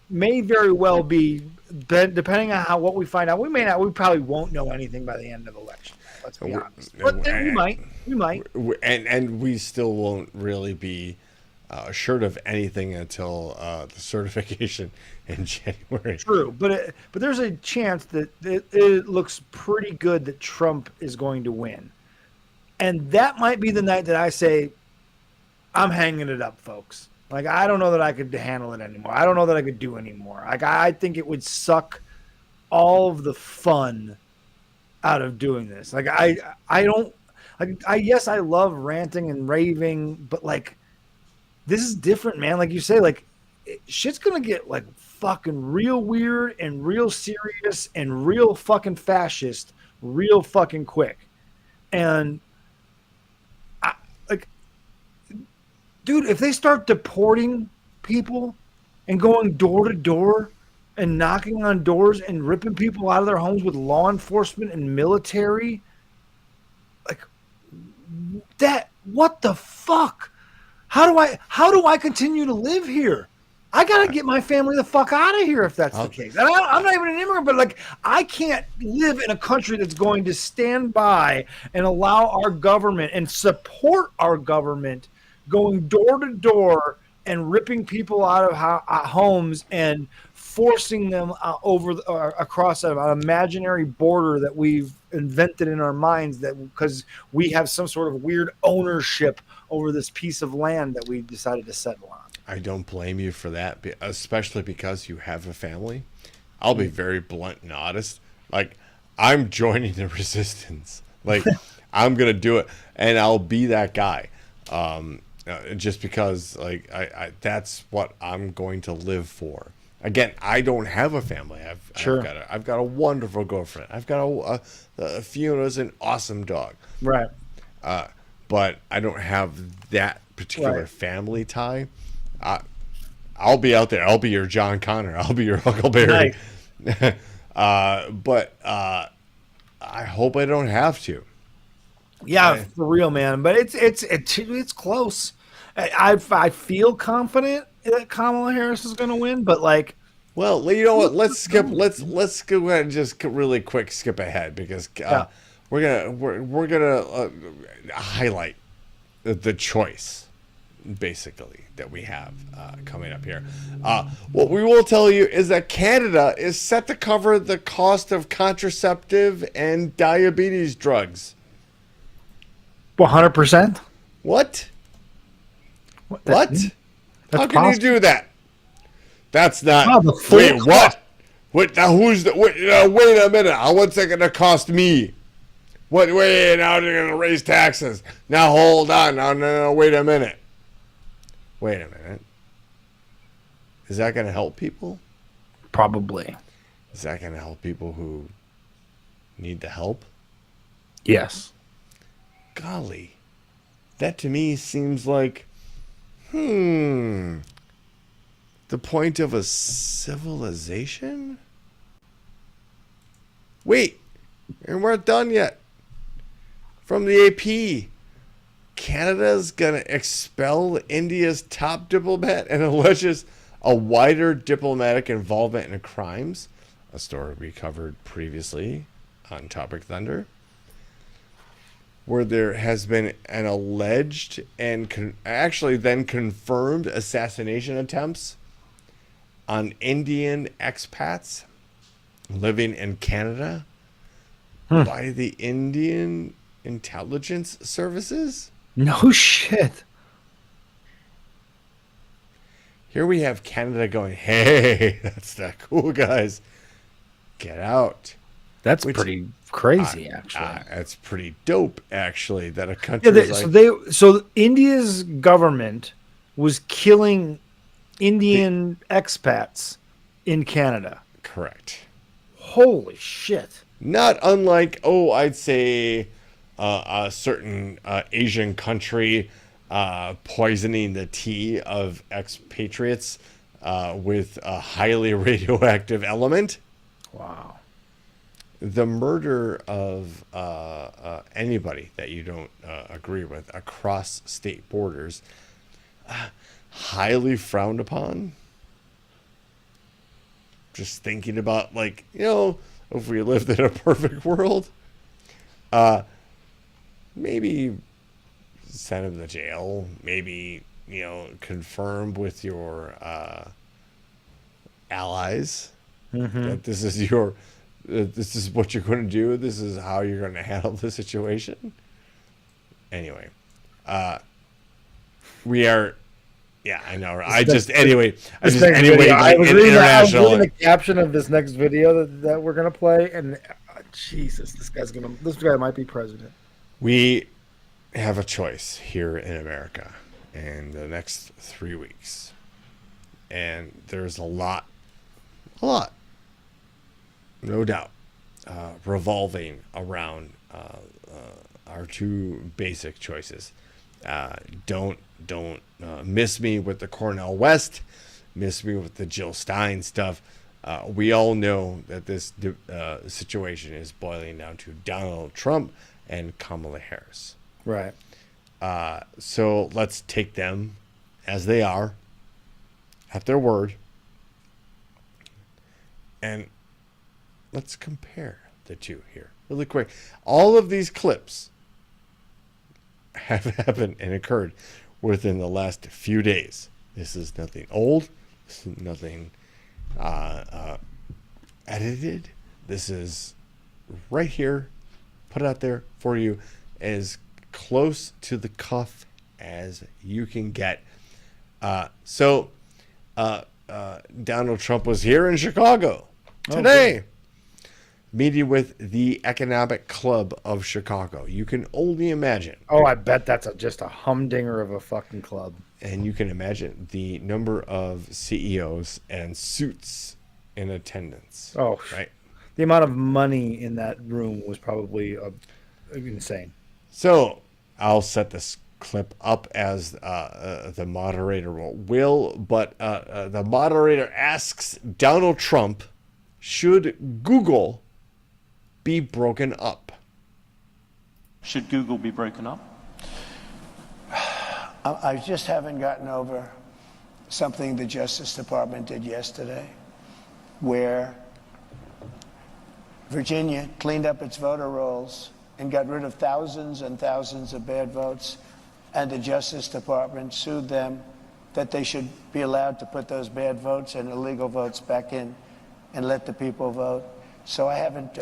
may very well be, depending on what we find out. We probably won't know anything by the end of election. Let's be honest. But then we might. And we still won't really be assured of anything until the certification in January. True, but there's a chance that it looks pretty good that Trump is going to win. And that might be the night that I say, I'm hanging it up, folks. Like, I don't know that I could handle it anymore. I don't know that I could do anymore. Like, I think it would suck all of the fun out of doing this. Like, yes, I love ranting and raving, but, like, this is different, man. Like you say, like, shit's gonna get, like, fucking real weird and real serious and real fucking fascist real fucking quick. And dude, if they start deporting people and going door to door and knocking on doors and ripping people out of their homes with law enforcement and military, like, that, what the fuck? How do I continue to live here? I gotta get my family the fuck out of here if that's the case. And I'm not even an immigrant, but, like, I can't live in a country that's going to stand by and allow our government and support our government going door to door and ripping people out of homes and forcing them across an imaginary border that we've invented in our minds, that because we have some sort of weird ownership over this piece of land that we decided to settle on. I don't blame you for that, especially because you have a family. I'll be very blunt and honest. Like, I'm joining the resistance. Like, I'm going to do it, and I'll be that guy. Just because, like, I that's what I'm going to live for. Again, I don't have a family. I've got a wonderful girlfriend. I've got Fiona's an awesome dog. Right. But I don't have that particular family tie. I'll be out there. I'll be your John Connor. I'll be your Huckleberry. Nice. But I hope I don't have to. Yeah, for real, man. But it's close. I feel confident that Kamala Harris is going to win, but, like, well, you know what? Let's go ahead and just really quick skip ahead, because we're gonna highlight the choice, basically, that we have coming up here. What we will tell you is that Canada is set to cover the cost of contraceptive and diabetes drugs. 100%. What? How can possible. you do that? That's not. Wow, wait, what? What? Now who's the? Wait a minute. What's it gonna cost me? What? Wait, now they're gonna raise taxes. Now hold on. No. Wait a minute. Wait a minute. Is that gonna help people? Probably. Is that gonna help people who need the help? Yes. Golly, that to me seems like, the point of a civilization? Wait, and we're not done yet. From the AP, Canada's gonna expel India's top diplomat and alleges a wider diplomatic involvement in crimes. A story we covered previously on Topic Thunder, where there has been an alleged and actually then confirmed assassination attempts on Indian expats living in Canada by the Indian intelligence services. No shit. Here we have Canada going, hey, that's not cool, guys. Get out. That's pretty crazy, actually. That's pretty dope, actually, that a country so India's government was killing Indian expats in Canada. Correct. Holy shit. Not unlike, I'd say a certain Asian country poisoning the tea of expatriates with a highly radioactive element. Wow. The murder of anybody that you don't agree with across state borders, highly frowned upon. Just thinking about, like, if we lived in a perfect world, maybe send him to jail, maybe, confirm with your allies that this is what you're going to do. This is how you're going to handle the situation. Anyway, we are. Yeah, I know. I was reading the caption of this next video that we're gonna play, and Jesus, this guy might be president. We have a choice here in America in the next 3 weeks, and there's a lot, no doubt, revolving around our two basic choices. Don't miss me with the Cornel West, miss me with the Jill Stein stuff. We all know that this situation is boiling down to Donald Trump and Kamala Harris. Right. So let's take them as they are, at their word, and let's compare the two here really quick. All of these clips have happened and occurred within the last few days. This is nothing old. This is nothing edited. This is right here, put out there for you, as close to the cuff as you can get. So Donald Trump was here in Chicago today, meeting with the Economic Club of Chicago. You can only imagine. Oh, I bet that's just a humdinger of a fucking club. And you can imagine the number of CEOs and suits in attendance. Oh, right. The amount of money in that room was probably insane. So I'll set this clip up as the moderator will. But the moderator asks Donald Trump, should Google be broken up? Should Google be broken up? I just haven't gotten over something the Justice Department did yesterday, where Virginia cleaned up its voter rolls and got rid of thousands and thousands of bad votes, and the Justice Department sued them that they should be allowed to put those bad votes and illegal votes back in and let the people vote. So I haven't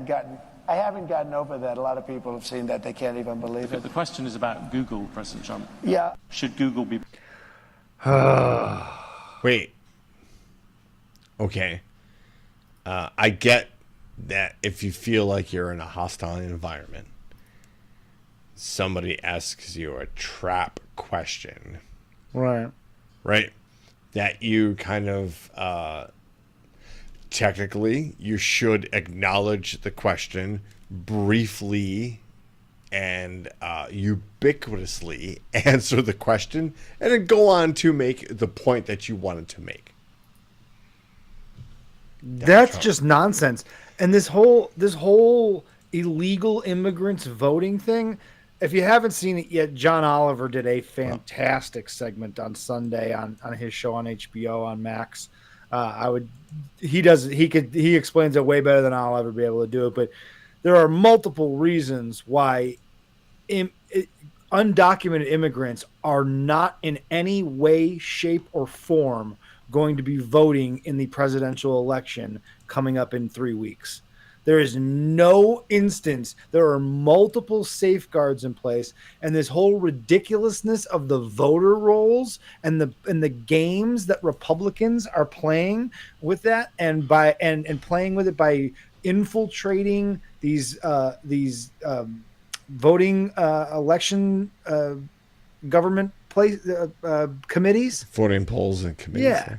gotten over that. A lot of people have seen that. They can't even believe it. The question is about Google, President Trump. Yeah. Should Google be... Wait. Okay. I get that if you feel like you're in a hostile environment, somebody asks you a trap question, Right. right? That you kind of technically you should acknowledge the question briefly and ubiquitously answer the question and then go on to make the point that you wanted to make. That's just nonsense. And this whole illegal immigrants voting thing, if you haven't seen it yet, John Oliver did a fantastic segment on Sunday on his show on HBO on Max. He explains it way better than I'll ever be able to do it, but there are multiple reasons why undocumented immigrants are not in any way, shape, or form going to be voting in the presidential election coming up in 3 weeks. There is no instance. There are multiple safeguards in place, and this whole ridiculousness of the voter rolls and the games that Republicans are playing with that, and playing with it by infiltrating these voting election government committees, Voting polls and committees. yeah.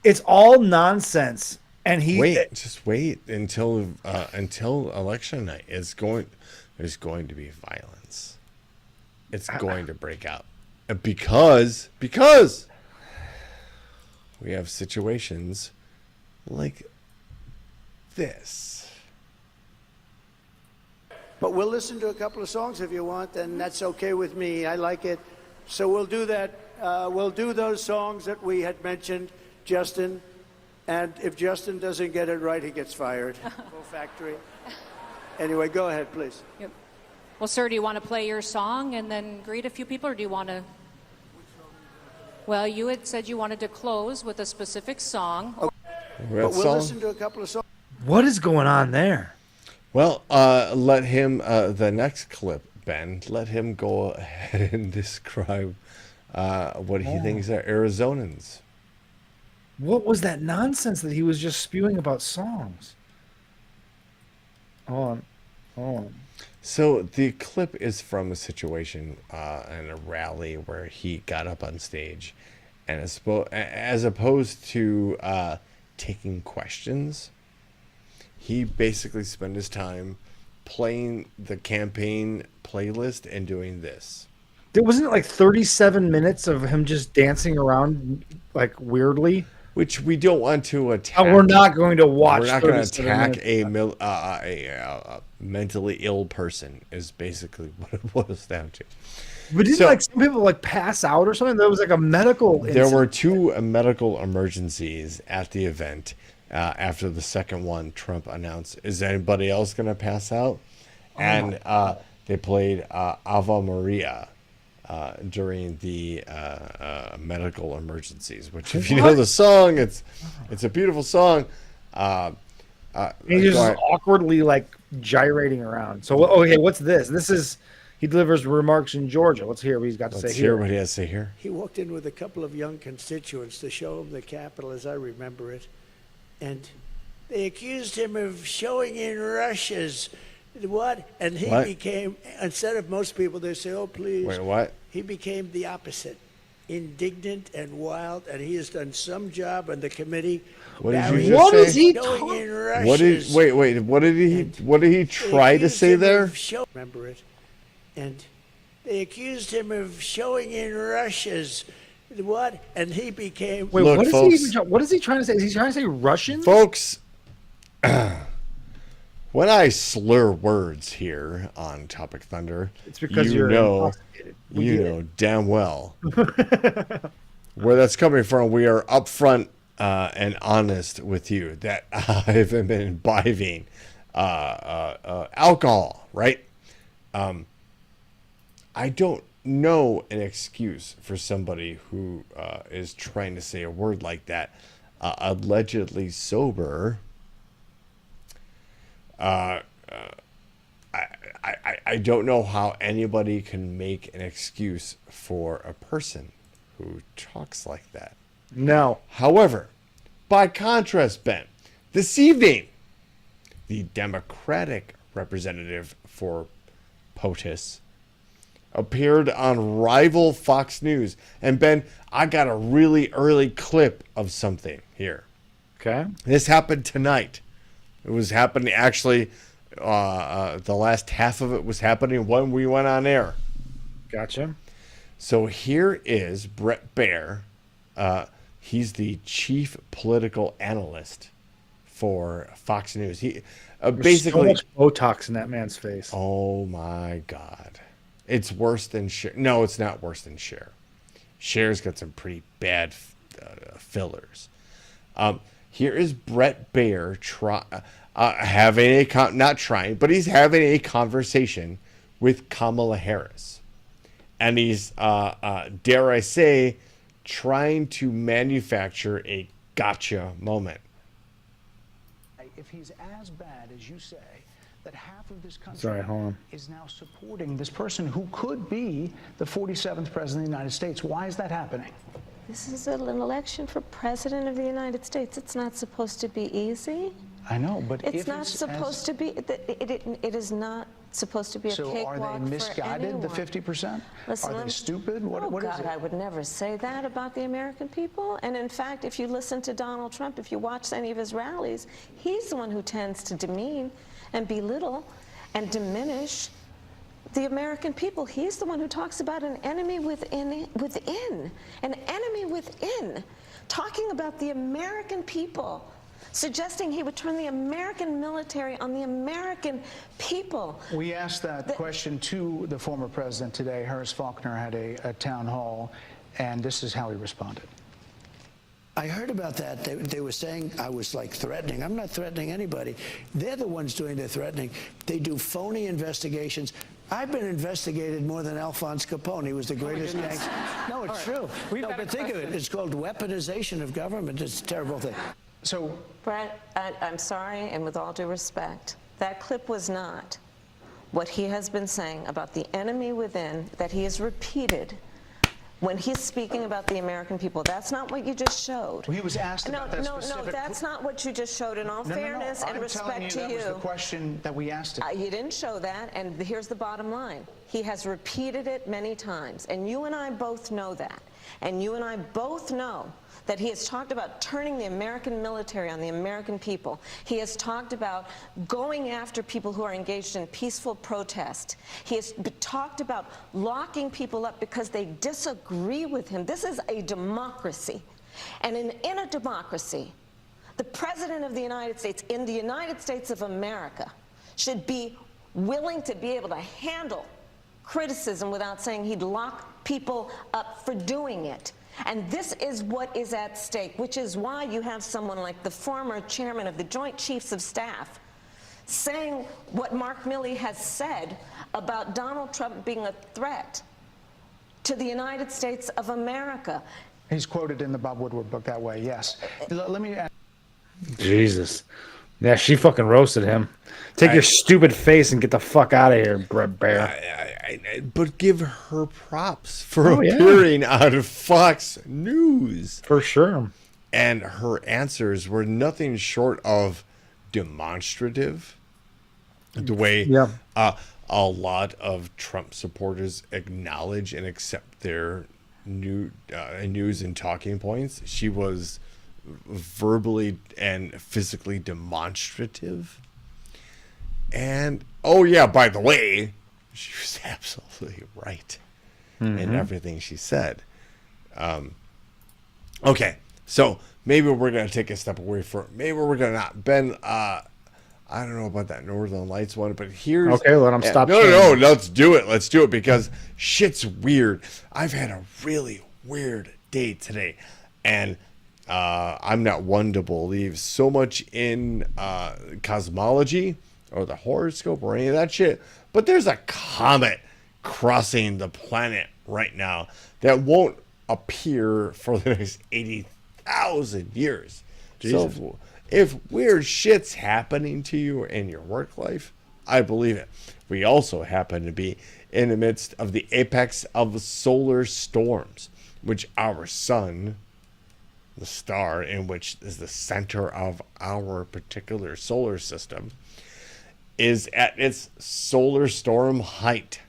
It's all nonsense. And just wait until election night. There's going to be violence. It's going to break out because we have situations like this. But we'll listen to a couple of songs if you want, and that's okay with me. I like it. So we'll do that. We'll do those songs that we had mentioned, Justin. And if Justin doesn't get it right, he gets fired. Full factory. Anyway, go ahead, please. Yep. Well, sir, do you want to play your song and then greet a few people, or do you want to? Well, you had said you wanted to close with a specific song. Okay. But we'll listen to a couple of songs. What is going on there? Well, let him, the next clip, Ben, let him go ahead and describe what he thinks are Arizonans. What was that nonsense that he was just spewing about songs? Hold on. So the clip is from a situation in a rally where he got up on stage, and as opposed to taking questions, he basically spent his time playing the campaign playlist and doing this. There wasn't like 37 minutes of him just dancing around like weirdly. Which we don't want to attack. We're not going to watch. We're not going to attack a mentally ill person. Is basically what it boils down to. But didn't like some people like pass out or something? There was like a medical. There were two medical emergencies at the event. After the second one, Trump announced, "Is anybody else going to pass out?" And they played Ave Maria. During the medical emergencies, which if you know the song, it's a beautiful song. He's just awkwardly like gyrating around. So okay, what's this? This is he delivers remarks in Georgia. Let's hear what he's got to say here. Let's hear what he has to say here. He walked in with a couple of young constituents to show him the Capitol as I remember it, and they accused him of showing in Russia's. What? And he became, instead of most people, they say, oh, please. Wait, what? He became the opposite, indignant and wild, and he has done some job on the committee. What did you just say? Is he What did he try to say there? Remember it. And they accused him of showing in Russia's. What? And he became. Wait, Look, what is he trying to say? Is he trying to say Russian? Folks, when I slur words here on Topic Thunder, it's because you know damn well where that's coming from. We are upfront and honest with you that I've been imbibing alcohol, right? I don't know an excuse for somebody who is trying to say a word like that, allegedly sober. I don't know how anybody can make an excuse for a person who talks like that. No. However, By contrast, Ben, this evening, the Democratic representative for POTUS appeared on rival Fox News. And Ben, I got a really early clip of something here. Okay. This happened tonight. It was happening actually. The last half of it was happening when we went on air. Gotcha. So here is Brett Baer. He's the chief political analyst for Fox News. He basically so much Botox in that man's face. Oh my God. It's worse than Cher. No, it's not worse than Cher. Cher's got some pretty bad fillers. Here is Brett Baer having he's having a conversation with Kamala Harris. And he's, dare I say, trying to manufacture a gotcha moment. If he's as bad as you say, that half of this country is now supporting this person who could be the 47th president of the United States. Why is that happening? This is an election for president of the United States. It's not supposed to be easy. I know, but it's not supposed to be. It is not supposed to be a cakewalk for anyone. So are they misguided, the 50%? Listen, are they stupid? What is it? I would never say that about the American people. And in fact, if you listen to Donald Trump, if you watch any of his rallies, he's the one who tends to demean and belittle and diminish the American people. He's the one who talks about an enemy within, an enemy within, talking about the American people, suggesting he would turn the American military on the American people. We asked that question to the former president today. Harris Faulkner had a town hall, and this is how he responded. I heard about that. They were saying I was like threatening. I'm not threatening anybody. They're the ones doing the threatening. They do phony investigations. I've been investigated more than Alphonse Capone. He was the greatest gangster. No, it's true. No, but think of it. It's called weaponization of government. It's a terrible thing. So, Brett, I'm sorry, and with all due respect, that clip was not what he has been saying about the enemy within that he has repeated when he's speaking about the American people. That's not what you just showed. Well, he was asked about that No, that's not what you just showed. In all fairness and respect to you, that was the question that we asked him. You didn't show that, and here's the bottom line. He has repeated it many times, and you and I both know that. And you and I both know that he has talked about turning the American military on the American people. He has talked about going after people who are engaged in peaceful protest. He has talked about locking people up because they disagree with him. This is a democracy. And in a democracy, the President of the United States, in the United States of America, should be willing to be able to handle criticism without saying he'd lock people up for doing it. And this is what is at stake, which is why you have someone like the former chairman of the Joint Chiefs of Staff saying what Mark Milley has said about Donald Trump being a threat to the United States of America. He's quoted in the Bob Woodward book that way, yes. Let me ask. Jesus. Yeah, she fucking roasted him. Take your stupid face and get the fuck out of here, Brett Baer. But give her props for appearing on Fox News. For sure. And her answers were nothing short of demonstrative. The way a lot of Trump supporters acknowledge and accept their news and talking points. She was verbally and physically demonstrative. And, oh yeah, by the way, she was absolutely right in everything she said. Okay, so maybe we're going to take a step away from, maybe we're going to not. Ben, I don't know about that Northern Lights one, but here's... Okay, let him stop. No, let's do it. Let's do it because shit's weird. I've had a really weird day today, and I'm not one to believe so much in cosmology or the horoscope or any of that shit, but there's a comet crossing the planet right now that won't appear for the next 80,000 years. Jesus. So if weird shit's happening to you in your work life, I believe it. We also happen to be in the midst of the apex of solar storms, which our sun the star in which is the center of our particular solar system, is at its solar storm height,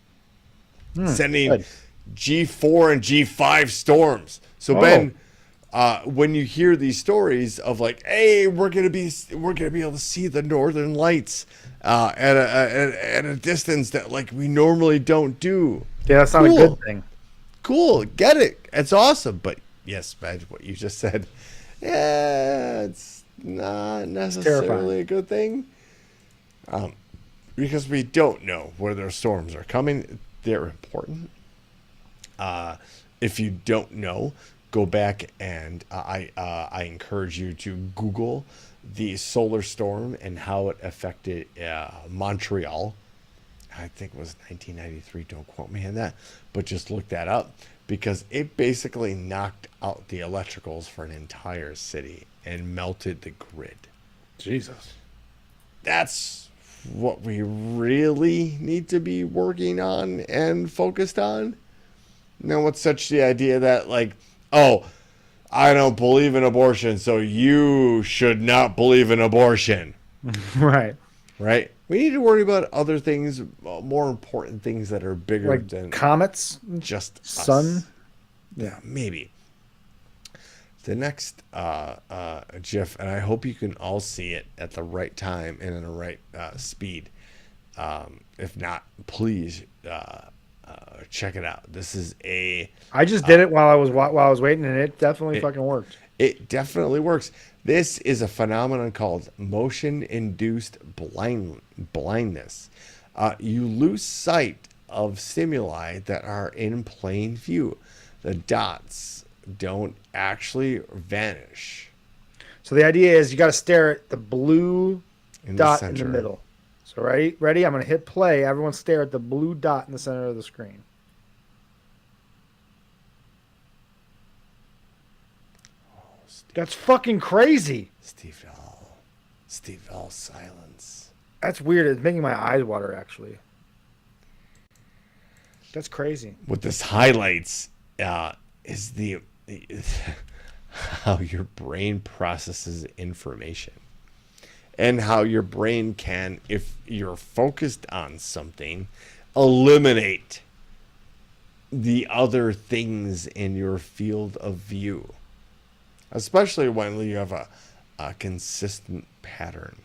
sending good. G4 and G5 storms. So Ben, when you hear these stories of like, hey, we're gonna be able to see the northern lights at a distance that like we normally don't do. Yeah, that's not a good thing. Cool, get it. It's awesome. But yes, Ben, what you just said, yeah, it's not necessarily a good thing. Because we don't know where those storms are coming. They're important. If you don't know, go back and I encourage you to Google the solar storm and how it affected Montreal. I think it was 1993. Don't quote me on that, but just look that up because it basically knocked out the electricals for an entire city and melted the grid. Jesus. That's what we really need to be working on and focused on. Now, what's such the idea that like, oh, I don't believe in abortion, so you should not believe in abortion. Right. Right? We need to worry about other things, more important things that are bigger Like than comets, just sun. us. Yeah, maybe. The next GIF, and I hope you can all see it at the right time and in the right speed. If not, please check it out. This is I just did it while I was waiting, and it definitely fucking worked. It definitely works. This is a phenomenon called motion-induced blindness. You lose sight of stimuli that are in plain view. The dots don't actually vanish. So the idea is you got to stare at the blue dot in the center. middle. So ready? I'm going to hit play. Everyone stare at the blue dot in the center of the screen. That's fucking crazy. Steve L. silence. That's weird. It's making my eyes water, actually. That's crazy. What this highlights is the how your brain processes information and how your brain can, if you're focused on something, eliminate the other things in your field of view, especially when you have a consistent pattern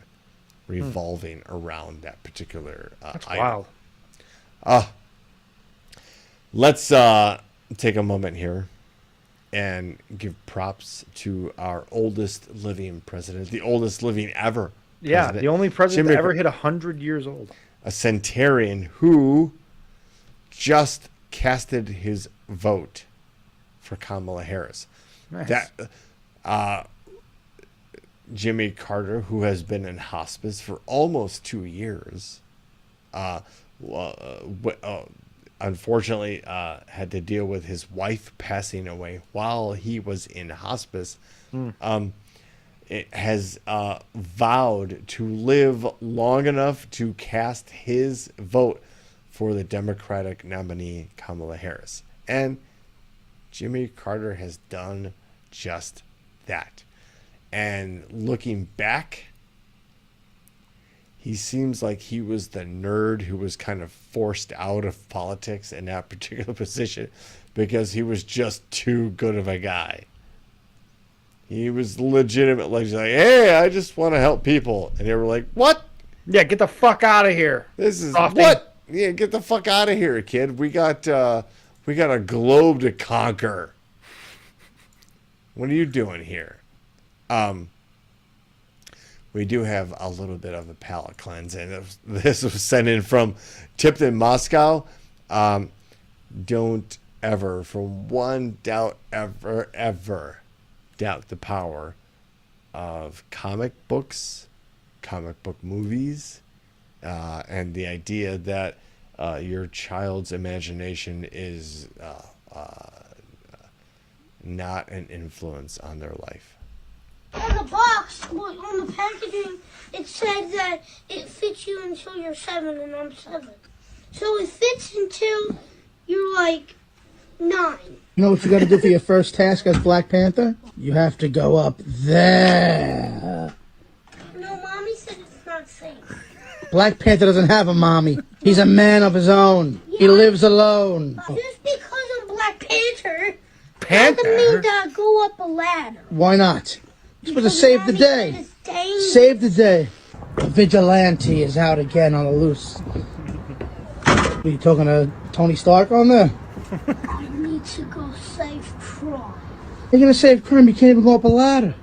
revolving around that particular That's item. wild. Let's take a moment here and give props to our oldest living president, the oldest living ever. Yeah, president, the only president Jimmy that ever hit 100 years old. a centenarian who just casted his vote for Kamala Harris. Nice. That Jimmy Carter, who has been in hospice for almost 2 years, unfortunately had to deal with his wife passing away while he was in hospice. It has vowed to live long enough to cast his vote for the Democratic nominee Kamala Harris. And Jimmy Carter has done just that. And looking back, he seems like he was the nerd who was kind of forced out of politics in that particular position because he was just too good of a guy. He was legitimately like, hey, I just want to help people. And they were like, what? Yeah, get the fuck out of here. This is Softy. what? Yeah, get the fuck out of here, kid. We got a globe to conquer. What are you doing here? We do have a little bit of a palate cleanse, and this was sent in from Tipton, Moscow. Don't ever, for one doubt, ever doubt the power of comic books, comic book movies, and the idea that your child's imagination is not an influence on their life. On the box, on the packaging, it said that it fits you until you're 7, and I'm 7. So it fits until you're like 9. You know what you got to do for your first task as Black Panther? You have to go up there. No, Mommy said it's not safe. Black Panther doesn't have a mommy. He's a man of his own. He lives alone. Just because I'm Black Panther, Panther? doesn't mean to go up a ladder. Why not? You're supposed to Because save the Mommy day. said it's dangerous. Save the day. The vigilante is out again on the loose. Are you talking to Tony Stark on there? I need to go save Tron. You're gonna save crime. You can't even go up a ladder.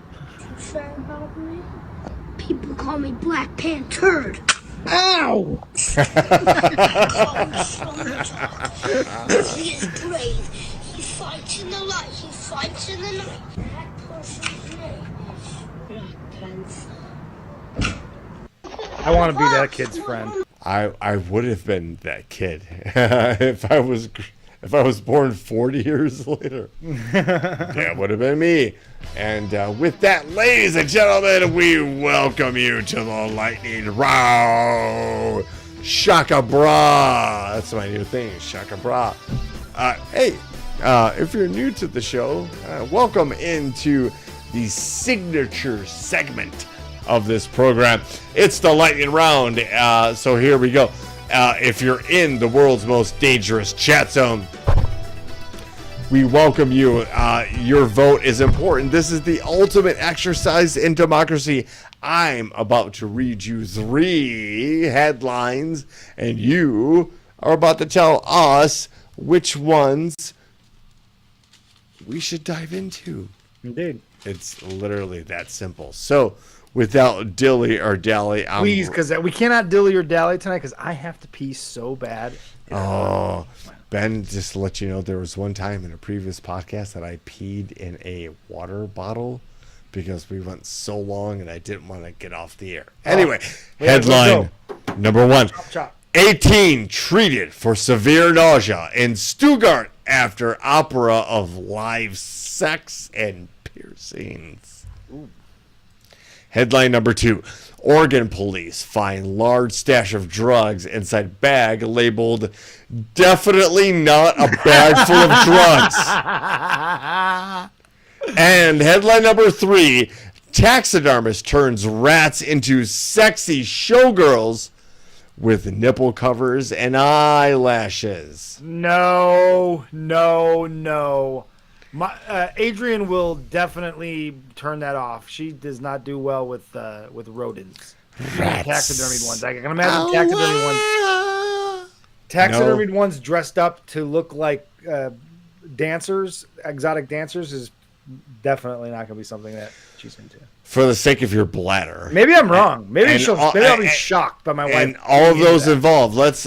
You sure about me? People call me Black Panther. Ow! He is brave. He fights in the light. He fights in the night. That person's name is Black Panther. I want to be that kid's friend. I would have been that kid if I was born 40 years later. That would have been me. And with that, ladies and gentlemen, we welcome you to the lightning round. Shaka Bra. That's my new thing, Shaka Bra. Hey, if you're new to the show, welcome into the signature segment of this program. It's the lightning round. So here we go. If you're in the world's most dangerous chat zone, we welcome you. Your vote is important. This is the ultimate exercise in democracy. I'm about to read you 3 headlines, and you are about to tell us which ones we should dive into. Indeed. It's literally that simple. So, without dilly or dally, Please, because we cannot dilly or dally tonight because I have to pee so bad. Oh, Ben, just to let you know, there was one time in a previous podcast that I peed in a water bottle because we went so long and I didn't want to get off the air. Anyway, headline number 1. Chop. 18 treated for severe nausea in Stuttgart after opera of live sex and piercings. Ooh. Headline number 2. Oregon police find large stash of drugs inside bag labeled definitely not a bag full of drugs. And headline number 3. Taxidermist turns rats into sexy showgirls with nipple covers and eyelashes. No. Adrian will definitely turn that off. She does not do well with rodents. Taxidermied ones. I can imagine taxidermied ones dressed up to look like dancers, exotic dancers, is definitely not going to be something that she's into. For the sake of your bladder. Maybe I'm wrong. Maybe I'll be shocked by my wife. And all of those involved. Let's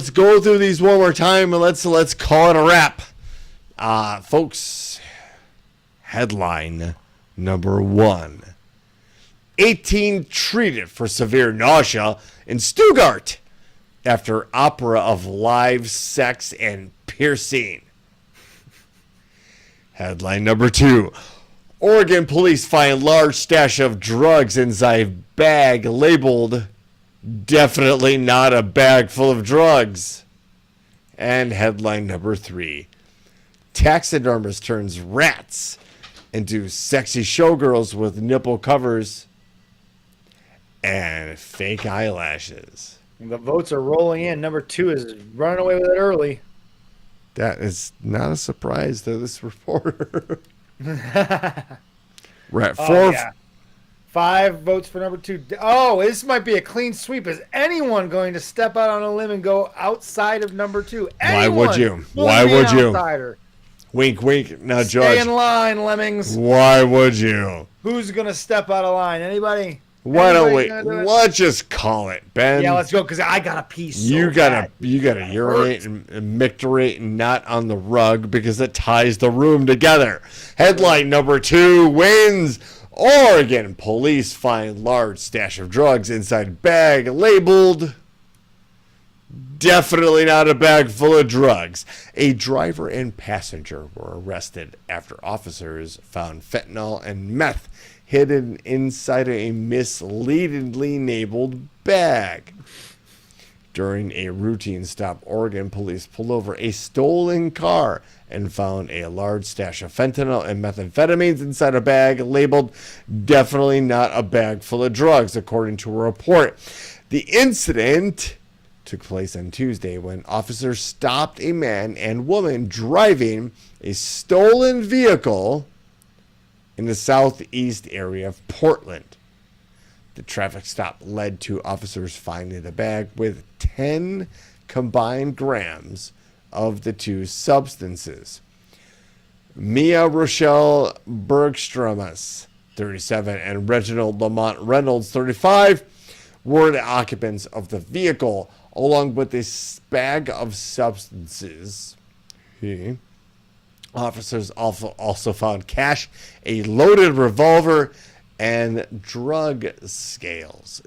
go through these one more time and let's call it a wrap. Folks, headline number 1. 18 treated for severe nausea in Stuttgart after opera of live sex and piercing. Headline number 2. Oregon police find large stash of drugs inside bag labeled definitely not a bag full of drugs. And headline number 3. Taxidermist turns rats into sexy showgirls with nipple covers and fake eyelashes. The votes are rolling in. Number 2 is running away with it early. That is not a surprise to this reporter. Right, 4. 5 votes for number 2. Oh, this might be a clean sweep. Is anyone going to step out on a limb and go outside of number 2? Why would you? Why would you? Outsider. Wink, wink. Now, Stay Judge. in line, lemmings. Why would you? Who's going to step out of line? Anybody? Why don't we? Let's just call it, Ben. Yeah, let's go because I got a piece. You gotta urinate and micturate and not on the rug because it ties the room together. Headline number 2 wins. Oregon police find large stash of drugs inside bag labeled definitely not a bag full of drugs. A driver and passenger were arrested after officers found fentanyl and meth hidden inside a misleadingly labeled bag. During a routine stop, Oregon police pulled over a stolen car and found a large stash of fentanyl and methamphetamines inside a bag labeled "definitely not a bag full of drugs," according to a report. The incident took place on Tuesday when officers stopped a man and woman driving a stolen vehicle in the southeast area of Portland. The traffic stop led to officers finding a bag with 10 combined grams of the two substances. Mia Rochelle Bergstromas, 37, and Reginald Lamont Reynolds, 35, were the occupants of the vehicle, along with this bag of substances. Officers also found cash, a loaded revolver, and drug scales.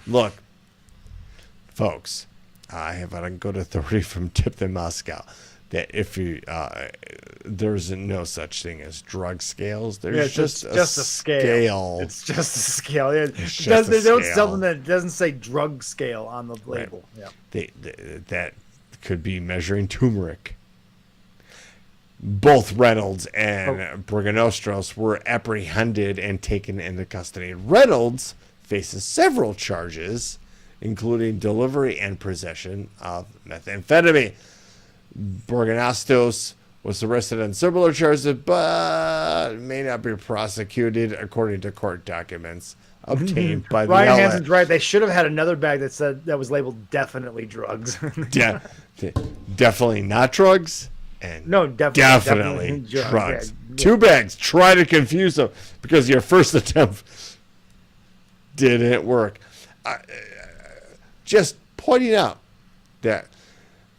Look, folks, I have a good authority from Tipton, Moscow, that if you there's no such thing as drug scales. There's just a scale. It's just a scale. There's something that doesn't say drug scale on the label. Right. Yeah, that could be measuring turmeric. Both Reynolds and Bruggenostros were apprehended and taken into custody. Reynolds faces several charges, including delivery and possession of methamphetamine. Bruggenostros was arrested on similar charges, but may not be prosecuted, according to court documents obtained by the Ryan outlet. Hansen's right. They should have had another bag that was labeled "definitely drugs." Definitely not drugs. And no, definitely drugs. Yeah. 2 bags. Try to confuse them because your first attempt didn't work. Just pointing out that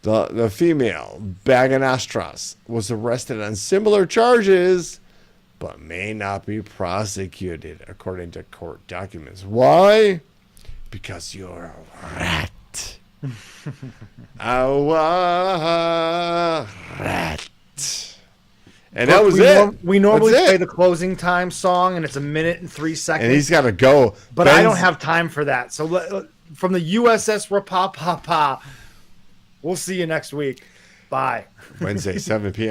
the female Baganastras was arrested on similar charges, but may not be prosecuted, according to court documents. Why? Because you're a rat. Our rat. And that was it. We normally play the closing time song, and it's 1 minute and 3 seconds. And he's got to go. But I don't have time for that. So from the USS Rapapapa, we'll see you next week. Bye. Wednesday, 7 p.m.